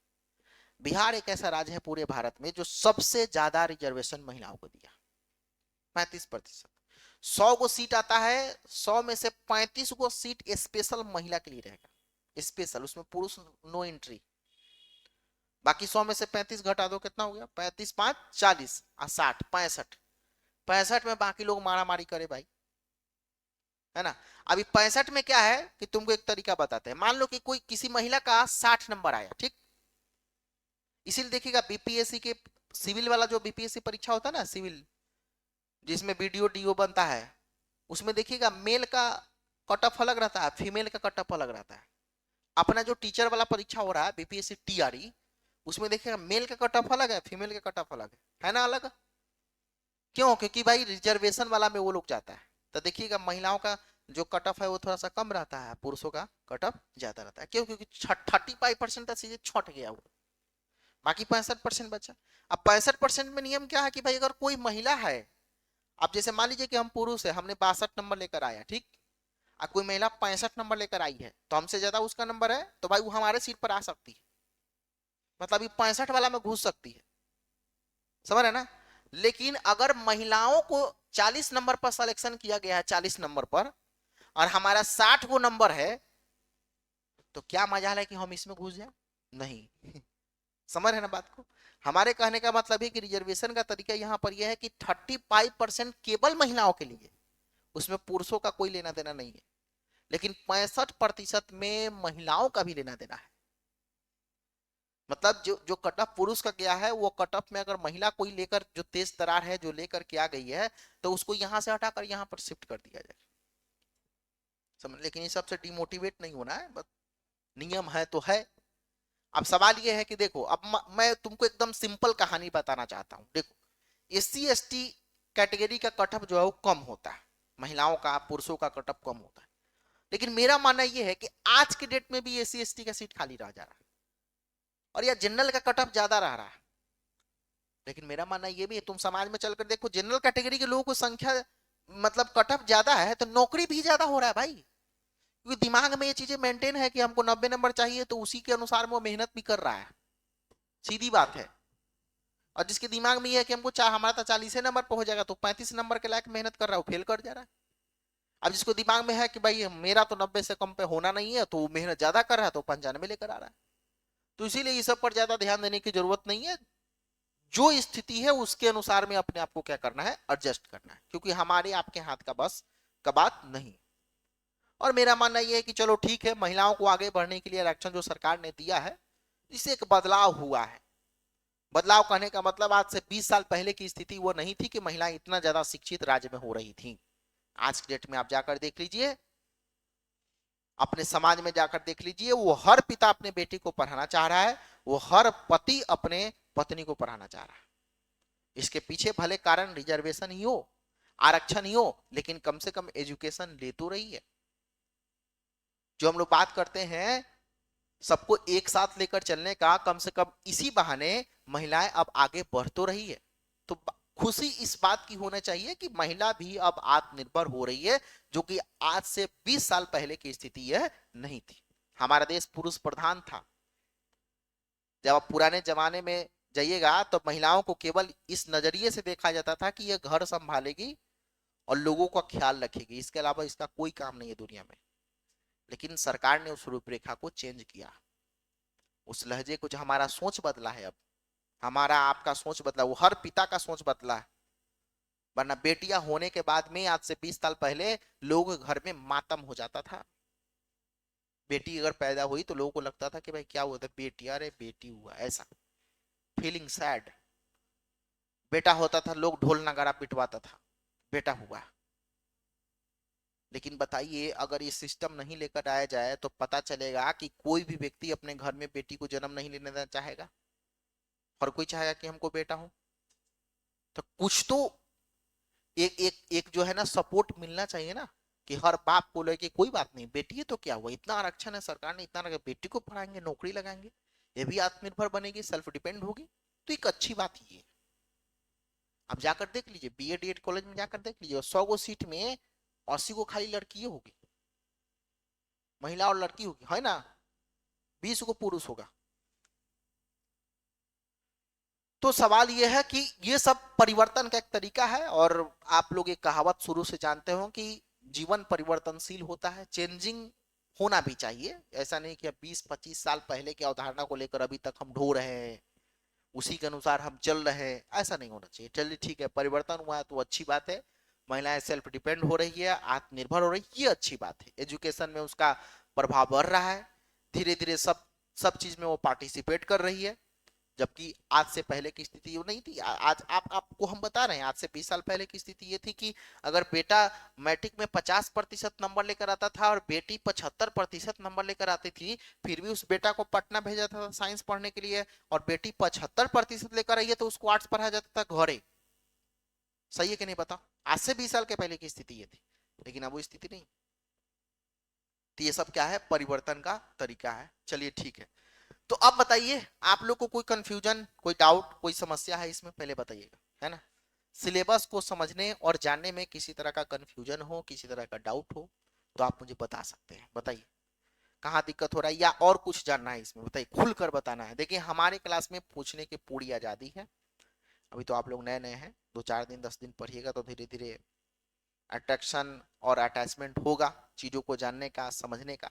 बिहार एक ऐसा राज्य है पूरे भारत में जो सबसे ज्यादा रिजर्वेशन महिलाओं को दिया, 35%। 100 गो सीट आता है, 100 में से 35 गो सीट स्पेशल महिला के लिए रहेगा, स्पेशल, उसमें पुरुष नो एंट्री। बाकी 100 में से 35 घटा दो, कितना हो गया, 35 5 40 और 60 65। 65 में बाकी लोग मारा मारी करे भाई, है ना। अभी 65 में क्या है कि तुमको एक तरीका बताते हैं। मान लो कि कोई किसी महिला का 60 नंबर आया, ठीक। इसीलिए देखिएगा बीपीएससी के सिविल वाला, जो बीपीएससी परीक्षा होता है ना सिविल, जिसमें बीडीओ डीओ बनता है, उसमें देखिएगा मेल का कट ऑफ अलग रहता है, फीमेल का कट ऑफ अलग रहता है। अपना जो टीचर वाला परीक्षा हो रहा है बीपीएससी टीआरई, उसमें देखिएगा मेल का कट ऑफ अलग है, फीमेल का कट ऑफ अलग है ना, अलग। क्यों? क्योंकि भाई रिजर्वेशन वाला में वो लोग जाता है। तो देखिएगा महिलाओं का जो कट ऑफ है वो थोड़ा सा कम रहता है, पुरुषों का कट ऑफ ज्यादा रहता है। क्यों? क्योंकि 35% तक चीजें छट गया वो, बाकी 65% बचा। अब 65% में नियम क्या है कि भाई अगर कोई महिला है, अब जैसे मान लीजिए कि हम पुरुष है, हमने 62 नंबर लेकर आया, ठीक। अब कोई महिला 65 नंबर लेकर आई है, तो हमसे ज्यादा उसका नंबर है, तो भाई वो हमारे सीट पर आ सकती है, मतलब ये 65 वाला में घुस सकती है, समझ रहे ना। लेकिन अगर महिलाओं को 40 नंबर पर सिलेक्शन किया गया है, 40 नंबर पर, और हमारा 60 गो नंबर है, तो क्या मजाल है कि हम इसमें घुस जाए? नहीं। समझ रहे ना बात को। हमारे कहने का मतलब है कि रिजर्वेशन का तरीका यहां पर यह है कि 35% केवल महिलाओं के लिए, उसमें पुरुषों का कोई लेना देना नहीं है। लेकिन 65% में महिलाओं का भी लेना देना है। मतलब जो जो कट ऑफ पुरुष का गया है, वो कट ऑफ में अगर महिला कोई लेकर, जो तेज तरार है जो लेकर के आ गई है, तो उसको यहां से हटाकर यहां पर शिफ्ट कर दिया जाए, समझ। लेकिन इस सबसे डिमोटिवेट नहीं होना है, बस नियम है तो है। अब सवाल ये है कि देखो, अब मैं तुमको एकदम सिंपल कहानी बताना चाहता हूं। देखो, एससी एसटी कैटेगरी का कट ऑफ जो है वो कम होता है, महिलाओं का पुरुषों का कट ऑफ कम होता है। लेकिन मेरा मानना यह है कि आज के डेट में भी एससी एसटी का सीट खाली रह जा रहा है, और यह जनरल का कट ऑफ ज्यादा रह रहा है। लेकिन मेरा मानना यह भी है, तुम समाज में चलकर देखो, जनरल कैटेगरी के लोगों की संख्या, मतलब कट ऑफ ज्यादा है, तो नौकरी भी ज्यादा हो रहा है भाई। क्योंकि दिमाग में ये चीजें मेंटेन है कि हमको 90 नंबर चाहिए, तो उसी के अनुसार वो मेहनत भी कर रहा है, सीधी बात है। और जिसके दिमाग में ये है कि हमको हमारा तो 40 नंबर पर हो जाएगा, तो 35 नंबर के लायक मेहनत कर रहा है, वो फेल कर जा रहा है। अब जिसको दिमाग में है कि भाई मेरा तो 90 से कम पे होना नहीं है, तो वो मेहनत ज्यादा कर रहा है, तो 95 लेकर आ रहा है। तो इसीलिए इस सब पर ज्यादा ध्यान देने की जरूरत नहीं है। जो स्थिति है उसके अनुसार में अपने आप को क्या करना है, एडजस्ट करना है, क्योंकि हमारे आपके हाथ का बस का बात नहीं। और मेरा मानना यह है कि चलो ठीक है, महिलाओं को आगे बढ़ने के लिए आरक्षण जो सरकार ने दिया है, इससे एक बदलाव हुआ है। बदलाव कहने का मतलब, आज से 20 साल पहले की स्थिति वो नहीं थी कि महिलाएं इतना ज्यादा शिक्षित राज्य में हो रही थी। आज के डेट में आप जाकर देख लीजिए, अपने समाज में जाकर देख लीजिए, वो हर पिता अपने बेटी को पढ़ाना चाह रहा है, वो हर पति अपने पत्नी को पढ़ाना चाह रहा है। इसके पीछे भले कारण रिजर्वेशन ही हो, आरक्षण ही हो, लेकिन कम से कम एजुकेशन ले तो रही है। जो हम लोग बात करते हैं सबको एक साथ लेकर चलने का, कम से कम इसी बहाने महिलाएं अब आगे बढ़ तो रही है। तो खुशी इस बात की होना चाहिए कि महिला भी अब आत्मनिर्भर हो रही है, जो कि आज से 20 साल पहले की स्थिति यह नहीं थी। हमारा देश पुरुष प्रधान था। जब आप पुराने जमाने में जाइएगा तो महिलाओं को केवल इस नजरिए से देखा जाता था कि यह घर संभालेगी और लोगों का ख्याल रखेगी, इसके अलावा इसका कोई काम नहीं है दुनिया में। लेकिन सरकार ने उस रूपरेखा को चेंज किया, उस लहजे को, जो हमारा सोच बदला है। अब हमारा आपका सोच बदला, वो हर पिता का सोच बदला है। वरना बेटियां होने के बाद में आज से 20 साल पहले लोग घर में मातम हो जाता था। बेटी अगर पैदा हुई तो लोगों को लगता था कि भाई क्या हुआ था, बेटी, अरे बेटी हुआ, ऐसा फीलिंग सैड। बेटा होता था लोग ढोल नगाड़ा पिटवाता था, बेटा हुआ। लेकिन बताइए अगर ये सिस्टम नहीं लेकर आया जाए तो पता चलेगा कि कोई भी व्यक्ति अपने घर में बेटी को जन्म नहीं लेने देना चाहेगा। हर कोई चाहेगा कि हमको बेटा हो। तो कुछ तो एक एक एक जो है ना सपोर्ट मिलना चाहिए ना, कि हर बाप को लेके कोई बात नहीं, बेटी है तो क्या हुआ, इतना आरक्षण है, सरकार ने इतना रखा, बेटी को पढ़ाएंगे, नौकरी लगाएंगे, ये भी आत्मनिर्भर बनेगी, सेल्फ डिपेंड होगी। तो एक अच्छी बात ही है। अब जाकर देख लीजिए बीएड कॉलेज में जाकर देख लीजिए, 100 गो सीट में 80 गो खाली लड़की होगी, महिला और लड़की होगी, है ना, 20 गो पुरुष होगा। तो सवाल यह है कि ये सब परिवर्तन का एक तरीका है। और आप लोग एक कहावत शुरू से जानते हो कि जीवन परिवर्तनशील होता है, चेंजिंग होना भी चाहिए। ऐसा नहीं कि अब 20-25 साल पहले की अवधारणा को लेकर अभी तक हम ढो रहे हैं, उसी के अनुसार हम चल रहे हैं, ऐसा नहीं होना चाहिए। चलिए ठीक है, परिवर्तन हुआ है तो अच्छी बात है, महिलाएं सेल्फ डिपेंड हो रही है, आत्मनिर्भर हो रही है, ये अच्छी बात है। एजुकेशन में उसका प्रभाव बढ़ रहा है, धीरे धीरे सब सब चीज में वो पार्टिसिपेट कर रही है। जबकि आज से पहले की स्थिति वो नहीं थी। आज आपको हम बता रहे हैं, आज से 20 साल पहले की स्थिति ये थी कि अगर बेटा मैट्रिक में 50% नंबर लेकर आता था और बेटी 75% नंबर लेकर आती थी, फिर भी उस बेटा को पटना भेजा था साइंस पढ़ने के लिए, और बेटी 75% लेकर आई है तो उसको आर्ट्स पढ़ाया जाता था घरे। सही है कि नहीं बताओ? आज से 20 साल के पहले की स्थिति ये थी, लेकिन अब वो स्थिति नहीं। तो ये सब क्या है, परिवर्तन का तरीका है। चलिए ठीक है, तो अब बताइए आप लोग को कोई कंफ्यूजन, कोई डाउट, कोई समस्या है इसमें, पहले बताइएगा, है ना। सिलेबस को समझने और जानने में किसी तरह का कंफ्यूजन हो, किसी तरह का डाउट हो, तो आप मुझे बता सकते हैं। बताइए कहाँ दिक्कत हो रहा है, या और कुछ जानना है इसमें, बताइए, खुलकर बताना है। देखिए हमारे क्लास में पूछने की पूरी आजादी है। अभी तो आप लोग नए नए हैं, 2-4 दिन 10 दिन पढ़िएगा तो धीरे धीरे अट्रैक्शन और अटैचमेंट होगा चीजों को जानने का, समझने का।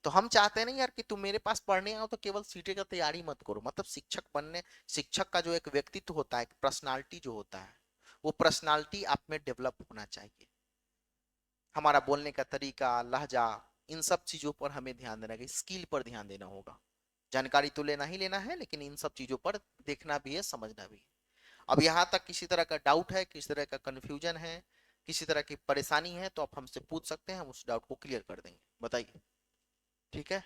तो हम चाहते हैं ना यार कि तुम मेरे पास पढ़ने आओ तो केवल सीटें का तैयारी मत करो, मतलब शिक्षक बनने, शिक्षक का जो एक व्यक्तित्व होता है, एक पर्सनालिटी जो होता है, वो पर्सनालिटी आप में डेवलप होना चाहिए। हमारा बोलने का तरीका, लहजा, इन सब चीजों पर हमें ध्यान देना है, स्किल पर ध्यान देना होगा। जानकारी तो लेना ही लेना है, लेकिन इन सब चीजों पर देखना भी है, समझना भी है। अब यहाँ तक किसी तरह का डाउट है, किसी तरह का कंफ्यूजन है, किसी तरह की परेशानी है, तो आप हमसे पूछ सकते हैं, हम उस डाउट को क्लियर कर देंगे। बताइए, ठीक है।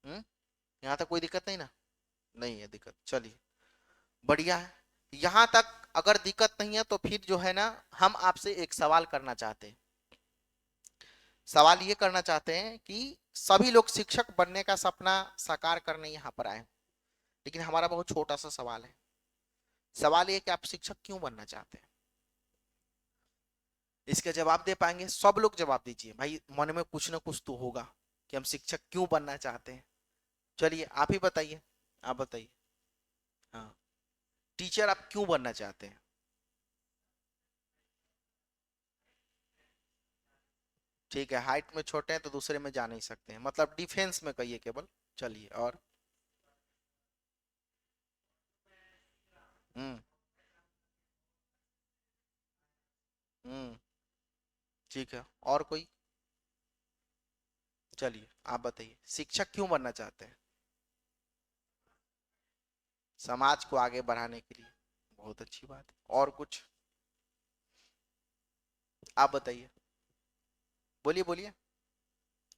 यहाँ तक कोई दिक्कत नहीं ना? नहीं है दिक्कत, चलिए बढ़िया है। यहाँ तक अगर दिक्कत नहीं है तो फिर जो है ना, हम आपसे एक सवाल करना चाहते हैं। सवाल ये करना चाहते हैं कि सभी लोग शिक्षक बनने का सपना साकार करने यहाँ पर आए, लेकिन हमारा बहुत छोटा सा सवाल है। सवाल ये कि आप शिक्षक क्यों बनना चाहते हैं? इसका जवाब दे पाएंगे? सब लोग जवाब दीजिए भाई, मन में कुछ ना कुछ तो होगा कि हम शिक्षक क्यों बनना चाहते हैं। चलिए आप ही बताइए, आप बताइए। हाँ, टीचर आप क्यों बनना चाहते हैं? ठीक है, हाइट में छोटे हैं तो दूसरे में जा नहीं सकते हैं, मतलब डिफेंस में कहिए केवल। चलिए, और? हम्म। हम्म। ठीक है, और कोई? चलिए आप बताइए, शिक्षक क्यों बनना चाहते हैं? समाज को आगे बढ़ाने के लिए। बहुत अच्छी बात है, और कुछ? आप बताइए, बोलिए बोलिए।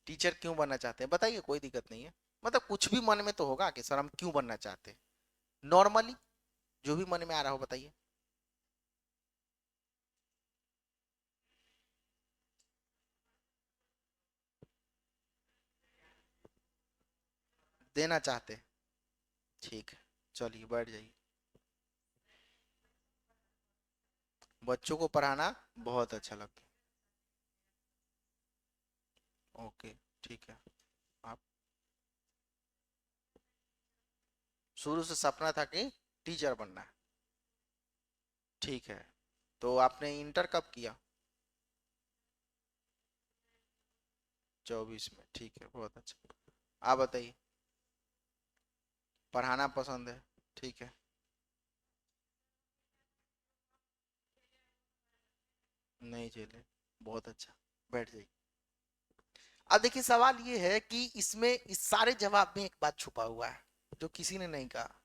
टीचर क्यों बनना चाहते हैं बताइए, कोई दिक्कत नहीं है। मतलब कुछ भी मन में तो होगा कि सर हम क्यों बनना चाहते हैं, नॉर्मली जो भी मन में आ रहा हो बताइए। देना चाहते हैं। ठीक है, चलिए बैठ जाइए। बच्चों को पढ़ाना बहुत अच्छा लगता है। ओके, ठीक है। आप शुरू से सपना था कि टीचर बनना है? ठीक है। तो आपने इंटर कब किया? 24 में, ठीक है, बहुत अच्छा। आप बताइए। पढ़ाना पसंद है, ठीक है। नहीं झेले, बहुत अच्छा। बैठ जाइए। अब देखिए, सवाल ये है कि इसमें इस सारे जवाब में एक बात छुपा हुआ है जो किसी ने नहीं कहा।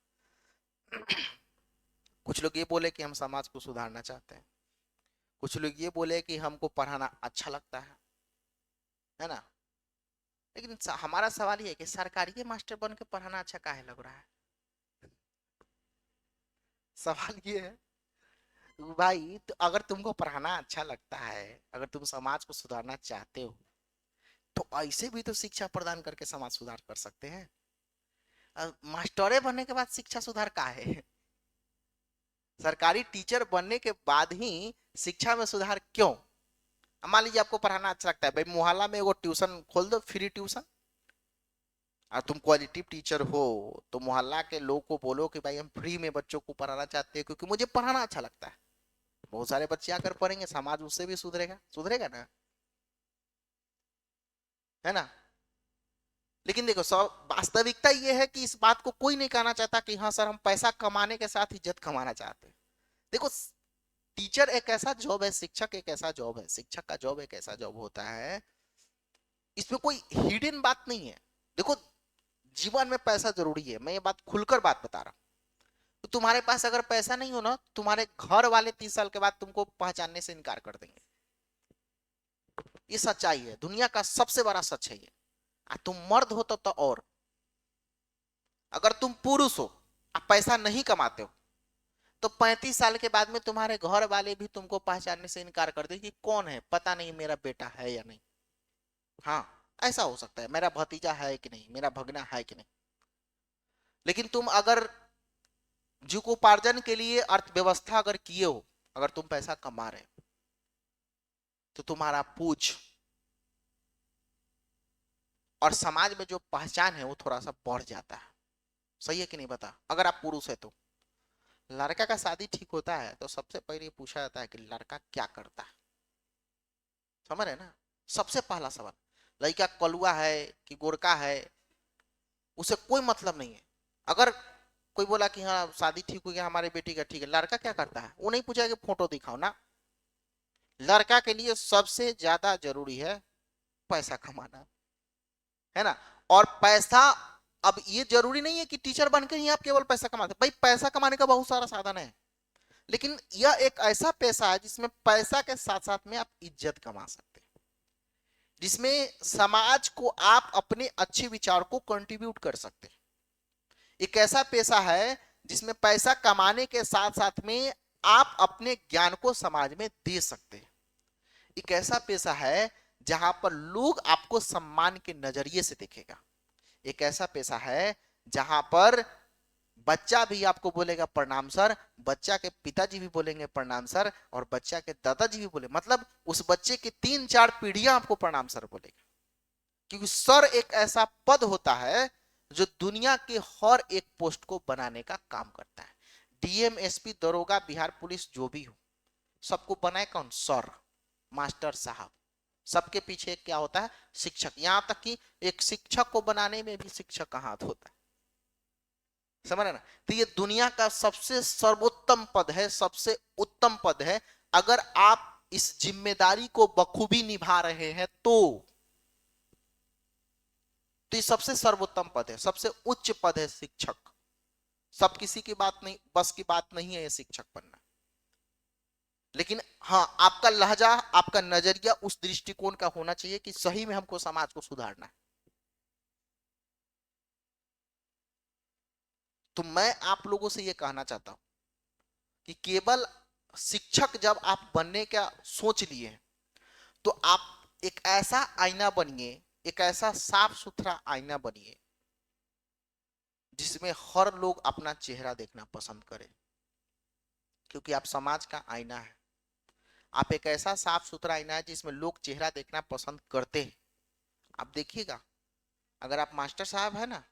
कुछ लोग ये बोले कि हम समाज को सुधारना चाहते हैं, कुछ लोग ये बोले कि हमको पढ़ाना अच्छा लगता है ना। लेकिन हमारा सवाल ये है कि सरकारी मास्टर बन के पढ़ाना अच्छा काहे लग रहा है? सवाल ये है भाई, तो अगर तुमको पढ़ाना अच्छा लगता है, अगर तुम समाज को सुधारना चाहते हो, तो ऐसे भी तो शिक्षा प्रदान करके समाज सुधार कर सकते हैं। मास्टरे बनने के बाद शिक्षा सुधार का है? सरकारी टीचर बनने के बाद ही शिक्षा में सुधार क्यों? अब मान लीजिए आपको पढ़ाना अच्छा लगता है, भाई मोहल्ला में एगो ट्यूशन खोल दो, फ्री ट्यूशन। और तुम क्वालिटी टीचर हो, तो मोहल्ला के लोग को बोलो कि भाई हम फ्री में बच्चों को पढ़ाना चाहते हैं क्योंकि मुझे पढ़ाना अच्छा लगता है। बहुत सारे बच्चे आकर पढ़ेंगे, समाज उससे भी सुधरेगा, सुधरेगा ना, है ना। लेकिन देखो, सब वास्तविकता ये है कि इस बात को कोई नहीं कहना चाहता कि हाँ सर हम पैसा कमाने के साथ इज्जत कमाना चाहते हैं। देखो, टीचर एक ऐसा जॉब है, शिक्षक एक ऐसा जॉब है, शिक्षक का जॉब एक ऐसा जॉब होता है, इसमें कोई हिडन बात नहीं है। देखो, जीवन में पैसा जरूरी है, मैं ये बात खुलकर बात बता रहा हूँ। तो तुम्हारे पास अगर पैसा नहीं हो ना, तुम्हारे घर वाले 30 साल के बाद तुमको पहचानने से इनकार कर देंगे। ये सच्चाई है, दुनिया का सबसे बड़ा सच है ये। तुम मर्द हो तो और अगर तुम पुरुष हो, आप पैसा नहीं कमाते हो, तो 35 साल के बाद में तुम्हारे घर वाले भी तुमको पहचानने से इनकार कर देंगे कि कौन है, पता नहीं मेरा बेटा है या नहीं। हाँ, ऐसा हो सकता है, मेरा भतीजा है कि नहीं, मेरा भगना है कि नहीं। लेकिन तुम अगर जीविकोपार्जन के लिए अर्थव्यवस्था अगर किए हो, अगर तुम पैसा कमा रहे हो, तो तुम्हारा पूछ और समाज में जो पहचान है वो थोड़ा सा बढ़ जाता है। सही है कि नहीं बता? अगर आप पुरुष है तो लड़का का शादी ठीक होता है तो सबसे पहले पूछा जाता है कि लड़का क्या करता है। समझ रहे ना? सबसे पहला सवाल, लड़का कलुआ है कि गोरका है, उसे कोई मतलब नहीं है। अगर कोई बोला कि हाँ शादी ठीक हो गया हमारे बेटी का, ठीक है, लड़का क्या करता है, वो नहीं पूछा कि फोटो दिखाओ ना। लड़का के लिए सबसे ज्यादा जरूरी है पैसा कमाना, है ना। और पैसा, अब ये जरूरी नहीं है कि टीचर बनकर ही आप केवल पैसा कमाते, भाई पैसा कमाने का बहुत सारा साधन है। लेकिन यह एक ऐसा पैसा है जिसमें पैसा के साथ साथ में आप इज्जत कमा सकते हैं, जिसमें समाज को आप अपने अच्छे विचार को कंट्रीब्यूट कर सकते हैं। एक ऐसा पेशा है जिसमें पैसा कमाने के साथ साथ में आप अपने ज्ञान को समाज में दे सकते हैं। एक ऐसा पेशा है जहां पर लोग आपको सम्मान के नजरिए से देखेगा। एक ऐसा पेशा है जहां पर बच्चा भी आपको बोलेगा प्रणाम सर, बच्चा के पिताजी भी बोलेंगे प्रणाम सर, और बच्चा के दादाजी भी बोले, मतलब उस बच्चे की 3-4 पीढ़ियां आपको प्रणाम सर बोलेगा। क्योंकि सर एक ऐसा पद होता है जो दुनिया के हर एक पोस्ट को बनाने का काम करता है। डीएम, एसपी, दरोगा, बिहार पुलिस, जो भी हो, सबको बनाए कौन? सर, मास्टर साहब। सबके पीछे क्या होता है? शिक्षक। यहां तक कि एक शिक्षक को बनाने में भी शिक्षक का हाथ होता है। समझ रहे ना? तो ये दुनिया का सबसे सर्वोत्तम पद है, सबसे उत्तम पद है। अगर आप इस जिम्मेदारी को बखूबी निभा रहे हैं तो ये सबसे सर्वोत्तम पद है, सबसे उच्च पद है शिक्षक। सब किसी की बात नहीं, बस की बात नहीं है ये शिक्षक बनना। लेकिन हाँ, आपका लहजा, आपका नजरिया उस दृष्टिकोण का होना चाहिए कि सही में हमको समाज को सुधारना है। तो मैं आप लोगों से यह कहना चाहता हूं कि केवल शिक्षक जब आप बनने का सोच लिए तो आप एक ऐसा आईना बनिए, एक ऐसा साफ सुथरा आईना बनिए जिसमें हर लोग अपना चेहरा देखना पसंद करें, क्योंकि आप समाज का आईना है। आप एक ऐसा साफ सुथरा आईना है जिसमें लोग चेहरा देखना पसंद करते हैं। आप देखिएगा, अगर आप मास्टर साहब है ना,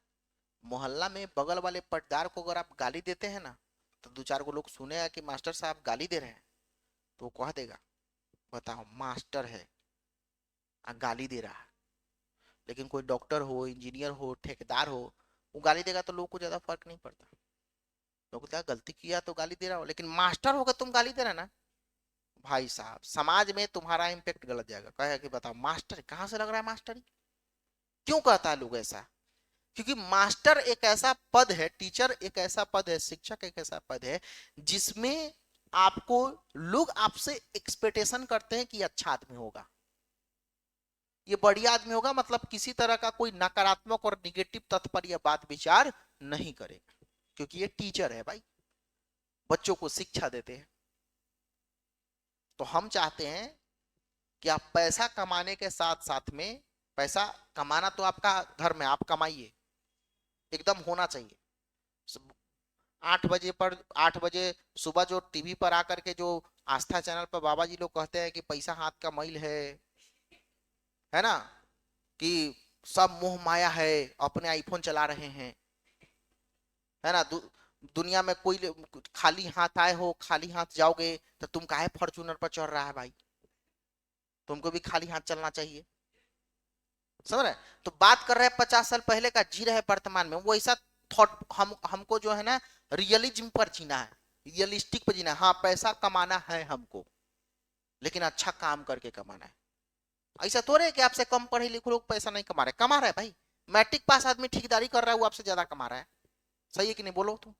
मोहल्ला में बगल वाले पटदार को अगर आप गाली देते हैं ना, तो दो चार को लोग सुनेगा कि मास्टर साहब गाली दे रहे हैं, तो वो कह देगा बताओ मास्टर है गाली दे रहा है। लेकिन कोई डॉक्टर हो, इंजीनियर हो, ठेकेदार हो, वो गाली देगा तो लोग को ज्यादा फर्क नहीं पड़ता। लोग क्या गलती किया तो गाली दे रहा हो, लेकिन मास्टर होगा तुम गाली दे रहा ना, भाई साहब समाज में तुम्हारा इम्पेक्ट गलत जाएगा। कहेगा कि बताओ मास्टर कहां से लग रहा है मास्टर, क्यों कहता है लोग ऐसा? क्योंकि मास्टर एक ऐसा पद है, टीचर एक ऐसा पद है, शिक्षक एक ऐसा पद है जिसमें आपको लोग आपसे एक्सपेक्टेशन करते हैं कि अच्छा आदमी होगा, ये बढ़िया आदमी होगा, मतलब किसी तरह का कोई नकारात्मक और निगेटिव तथ्य पर यह बात विचार नहीं करेगा, क्योंकि ये टीचर है भाई, बच्चों को शिक्षा देते हैं। तो हम चाहते हैं कि आप पैसा कमाने के साथ साथ में, पैसा कमाना तो आपका धर्म है, आप कमाइए, एकदम होना चाहिए। 8 बजे पर 8 बजे सुबह जो टीवी पर आकर के जो आस्था चैनल पर बाबा जी लोग कहते हैं कि पैसा हाथ का मैल है ना, कि सब मोह माया है, अपने आईफोन चला रहे हैं, है ना, दुनिया में कोई खाली हाथ आए हो खाली हाथ जाओगे, तो तुम काहे फॉर्च्यूनर पर चढ़ रहा है भाई, तुमको भी खाली हाथ चलना चाहिए। समझ रहे? तो बात कर रहे हैं 50 साल पहले का, जी रहे वर्तमान में, वो ऐसा थॉट हमको जो है ना रियलिज्म पर जीना है, रियलिस्टिक पर जीना है। हाँ पैसा कमाना है हमको, लेकिन अच्छा काम करके कमाना है। ऐसा तो रहे कि आपसे कम पढ़े लिखे लोग पैसा नहीं कमा रहे, कमा रहे भाई। मैट्रिक पास आदमी ठेकेदारी कर रहा है, वो आपसे ज्यादा कमा रहा है। सही है कि नहीं, बोलो तुम?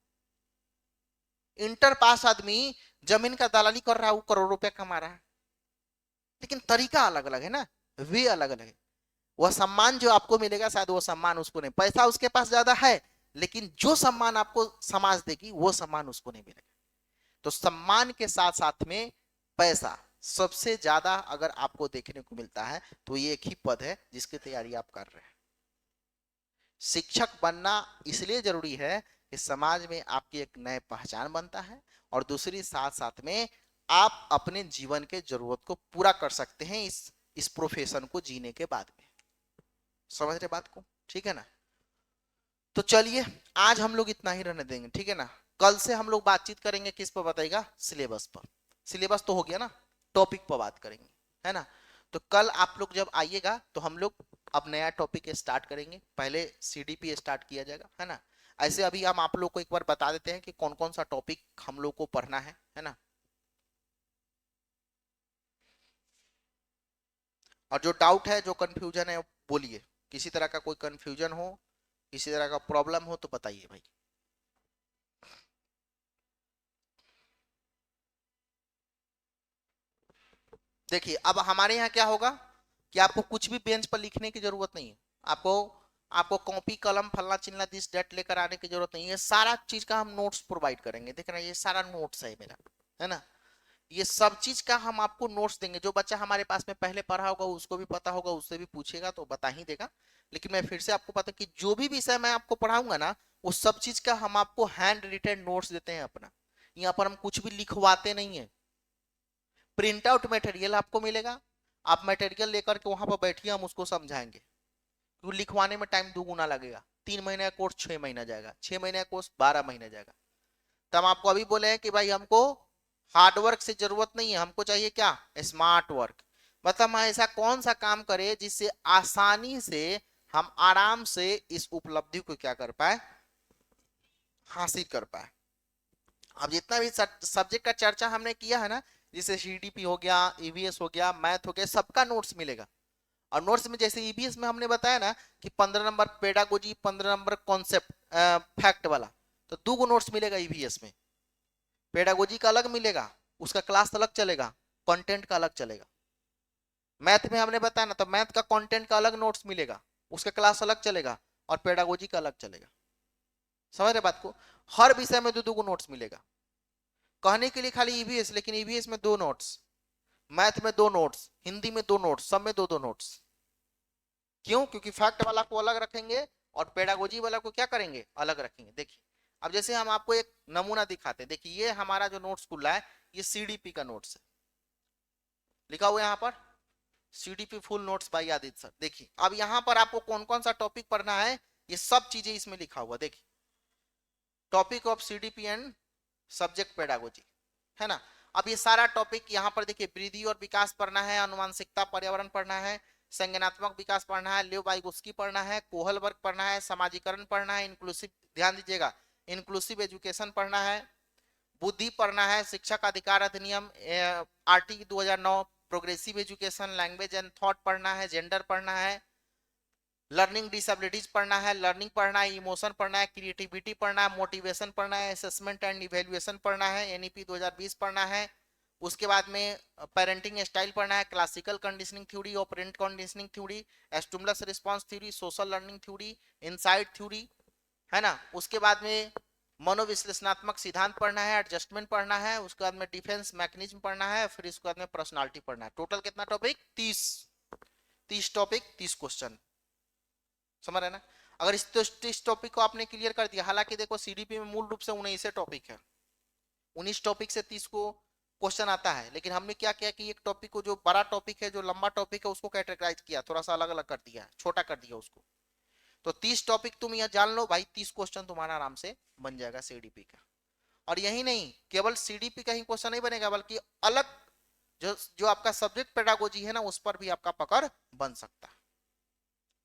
इंटर पास आदमी जमीन का दलाली कर रहा है, वो करोड़ रुपया कमा रहा है। लेकिन तरीका अलग अलग है ना, वे अलग अलग है। वह सम्मान जो आपको मिलेगा शायद वो सम्मान उसको नहीं, पैसा उसके पास ज्यादा है, लेकिन जो सम्मान आपको समाज देगी वो सम्मान उसको नहीं मिलेगा। तो सम्मान के साथ साथ में पैसा सबसे ज्यादा अगर आपको देखने को मिलता है, तो ये एक ही पद है जिसकी तैयारी आप कर रहे हैं। शिक्षक बनना इसलिए जरूरी है कि समाज में आपकी एक नई पहचान बनता है, और दूसरी साथ साथ में आप अपने जीवन के जरूरत को पूरा कर सकते हैं इस प्रोफेशन को जीने के बाद में। समझ रहे बात को? ठीक है ना? तो चलिए आज हम लोग इतना ही रहने देंगे, ठीक है ना? कल से हम लोग बातचीत करेंगे किस पर बताएगा, सिलेबस पर। सिलेबस तो हो गया ना, टॉपिक पर बात करेंगे, है ना? तो कल आप लोग जब आइएगा तो हम लोग अब नया टॉपिक स्टार्ट करेंगे, पहले सीडीपी स्टार्ट किया जाएगा, है ना? ऐसे अभी हम आप लोग को एक बार बता देते हैं कि कौन कौन सा टॉपिक हम लोग को पढ़ना है ना? और जो डाउट है, जो कंफ्यूजन है, बोलिए। किसी तरह का कोई कंफ्यूजन हो, किसी तरह का प्रॉब्लम हो तो बताइए भाई। देखिए अब हमारे यहाँ क्या होगा कि आपको कुछ भी बेंच पर लिखने की जरूरत नहीं है। आपको आपको कॉपी कलम फलना चिल्ला दिस डेट लेकर आने की जरूरत नहीं है। सारा चीज का हम नोट्स प्रोवाइड करेंगे। देख रहे हैं, ये सारा नोट्स है मेरा, है ना? ये सब चीज का हम आपको नोट्स देंगे। जो बच्चा हमारे पास में पहले पढ़ा होगा उसको भी पता होगा, उससे भी पूछेगा तो बता ही देगा। लेकिन मैं फिर से आपको पता कि जो भी विषय मैं आपको पढ़ाऊंगा ना, वो सब चीज का हम आपको हैंड रिटेन नोट्स देते हैं अपना। यहाँ पर हम कुछ भी लिखवाते नहीं है। प्रिंट आउट मटेरियल आपको मिलेगा, आप मटेरियल लेकर के वहां पर बैठिए, हम उसको समझाएंगे। क्योंकि लिखवाने में टाइम 2 गुना लगेगा। 3 महीने का कोर्स 6 महीना जाएगा, 6 महीने का कोर्स 12 महीने जाएगा। तो हम आपको अभी बोले हैं कि भाई हमको हार्डवर्क से जरूरत नहीं है, हमको चाहिए क्या, स्मार्ट वर्क। मतलब हम ऐसा कौन सा काम करें जिससे आसानी से हम आराम से इस उपलब्धि को क्या कर पाए, हासिल कर पाए। अब जितना भी सब्जेक्ट का चर्चा हमने किया है ना, जैसे सीडीपी हो गया, ईवीएस हो गया, मैथ हो गया, सबका नोट्स मिलेगा। और नोट्स में जैसे ईवीएस में हमने बताया ना कि 15 number pedagogy, 15 number concept fact वाला, तो 2 नोट्स मिलेगा ईवीएस में। पेडागोजी का अलग मिलेगा, उसका क्लास अलग चलेगा, कंटेंट का अलग चलेगा। मैथ में हमने बताया ना, तो मैथ का कंटेंट का अलग नोट्स मिलेगा, उसका क्लास अलग चलेगा, और पेडागोजी का अलग चलेगा। समझ रहे बात को? हर विषय में 2 2 नोट्स मिलेगा। कहने के लिए खाली ईवीएस, लेकिन ईवीएस में 2 नोट्स, मैथ में 2 नोट्स, हिंदी में 2 नोट्स, सब में 2 2 नोट्स। क्यों? क्योंकि फैक्ट वाला को अलग रखेंगे और पेडागोजी वाला को क्या करेंगे, अलग रखेंगे। देखिए अब जैसे हम आपको एक नमूना दिखाते हैं, देखिए ये हमारा जो नोट्स खुला है ये सीडीपी का नोट्स है, लिखा हुआ है यहाँ पर CDP full notes by Aditya sir. देखिए अब यहाँ पर आपको कौन कौन सा टॉपिक पढ़ना है ये सब चीजें इसमें लिखा हुआ, देखिए topic of CDP and subject pedagogy, है ना। अब ये सारा टॉपिक यहाँ पर देखिए वृद्धि और विकास पढ़ना है, अनुवांशिकता पर्यावरण पढ़ना है, संज्ञानात्मक विकास पढ़ना है, लियो वाइगोस्की पढ़ना है, कोहल वर्ग पढ़ना है, समाजीकरण पढ़ना है, इंक्लूसिव, ध्यान दीजिएगा, इंक्लूसिव एजुकेशन पढ़ना है, बुद्धि पढ़ना है, शिक्षा का अधिकार अधिनियम RT 2009, progressive education, language and thought पढ़ना है, जेंडर पढ़ना है, लर्निंग डिसेबिलिटीज पढ़ना है, लर्निंग पढ़ना है, इमोशन पढ़ना है, क्रिएटिविटी पढ़ना है, मोटिवेशन पढ़ना है, असेसमेंट एंड इवेल्युएशन पढ़ना है, एनईपी 2020 पढ़ना है। उसके बाद में पेरेंटिंग स्टाइल पढ़ना है, classical conditioning theory, operant conditioning theory, stimulus response theory, social learning theory, insight theory, है ना। उसके बाद में मनोविश्लेषणात्मक सिद्धांत पढ़ना है, एडजस्टमेंट पढ़ना है, उसके बाद में डिफेंस मैकेनिज्म पढ़ना है, फिर इसके बाद में पर्सनालिटी पढ़ना है। टोटल कितना टॉपिक, 30 टॉपिक 30 क्वेश्चन, समझ रहे ना। अगर इस टॉपिक को आपने क्लियर कर दिया, हालांकि देखो सीडीपी में मूल रूप से 19 टॉपिक है, 19 टॉपिक से 30 को क्वेश्चन आता है, लेकिन हमने क्या किया कि एक टॉपिक को, जो बड़ा टॉपिक है, जो लंबा टॉपिक है, उसको कैटेगराइज किया, थोड़ा सा अलग अलग कर दिया, छोटा कर दिया उसको। तो 30 टॉपिक तुम यह जान लो भाई, 30 क्वेश्चन तुम्हारा आराम से बन जाएगा सीडीपी का। और यही नहीं, केवल सीडीपी का ही क्वेश्चन नहीं बनेगा, बल्कि अलग जो आपका सब्जेक्ट पेडागोजी है ना, उस पर भी आपका पकड़ बन सकता है,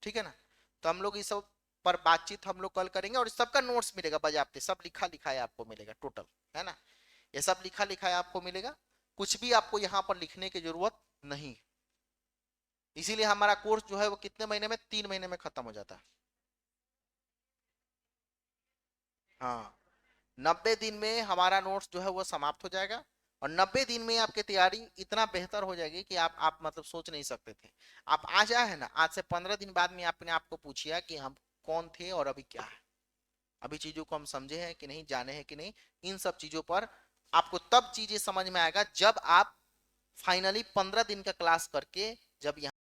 ठीक है ना। तो हम लोग इस सब पर बातचीत हम लोग कल करेंगे, और सबका नोट्स मिलेगा बाजाप्ते, सब लिखा लिखा है आपको मिलेगा टोटल, है ना। ये सब लिखा लिखा है आपको मिलेगा, कुछ भी आपको यहाँ पर लिखने की जरूरत नहीं। इसीलिए हमारा कोर्स जो है वो कितने महीने में, 3 महीने में खत्म हो जाता है। हाँ, 90 दिन में हमारा नोट्स जो है वो समाप्त हो जाएगा, और 90 दिन में आपकी तैयारी इतना बेहतर हो जाएगी कि आप मतलब सोच नहीं सकते थे। आप आज आए हैं ना, आज से 15 दिन बाद में आपने आपको पूछिए कि हम कौन थे और अभी क्या है, अभी चीजों को हम समझे हैं कि नहीं, जाने हैं कि नहीं। इन सब चीजों पर आपको तब चीजें समझ में आएगा जब आप फाइनली 15 दिन का क्लास करके जब यहाँ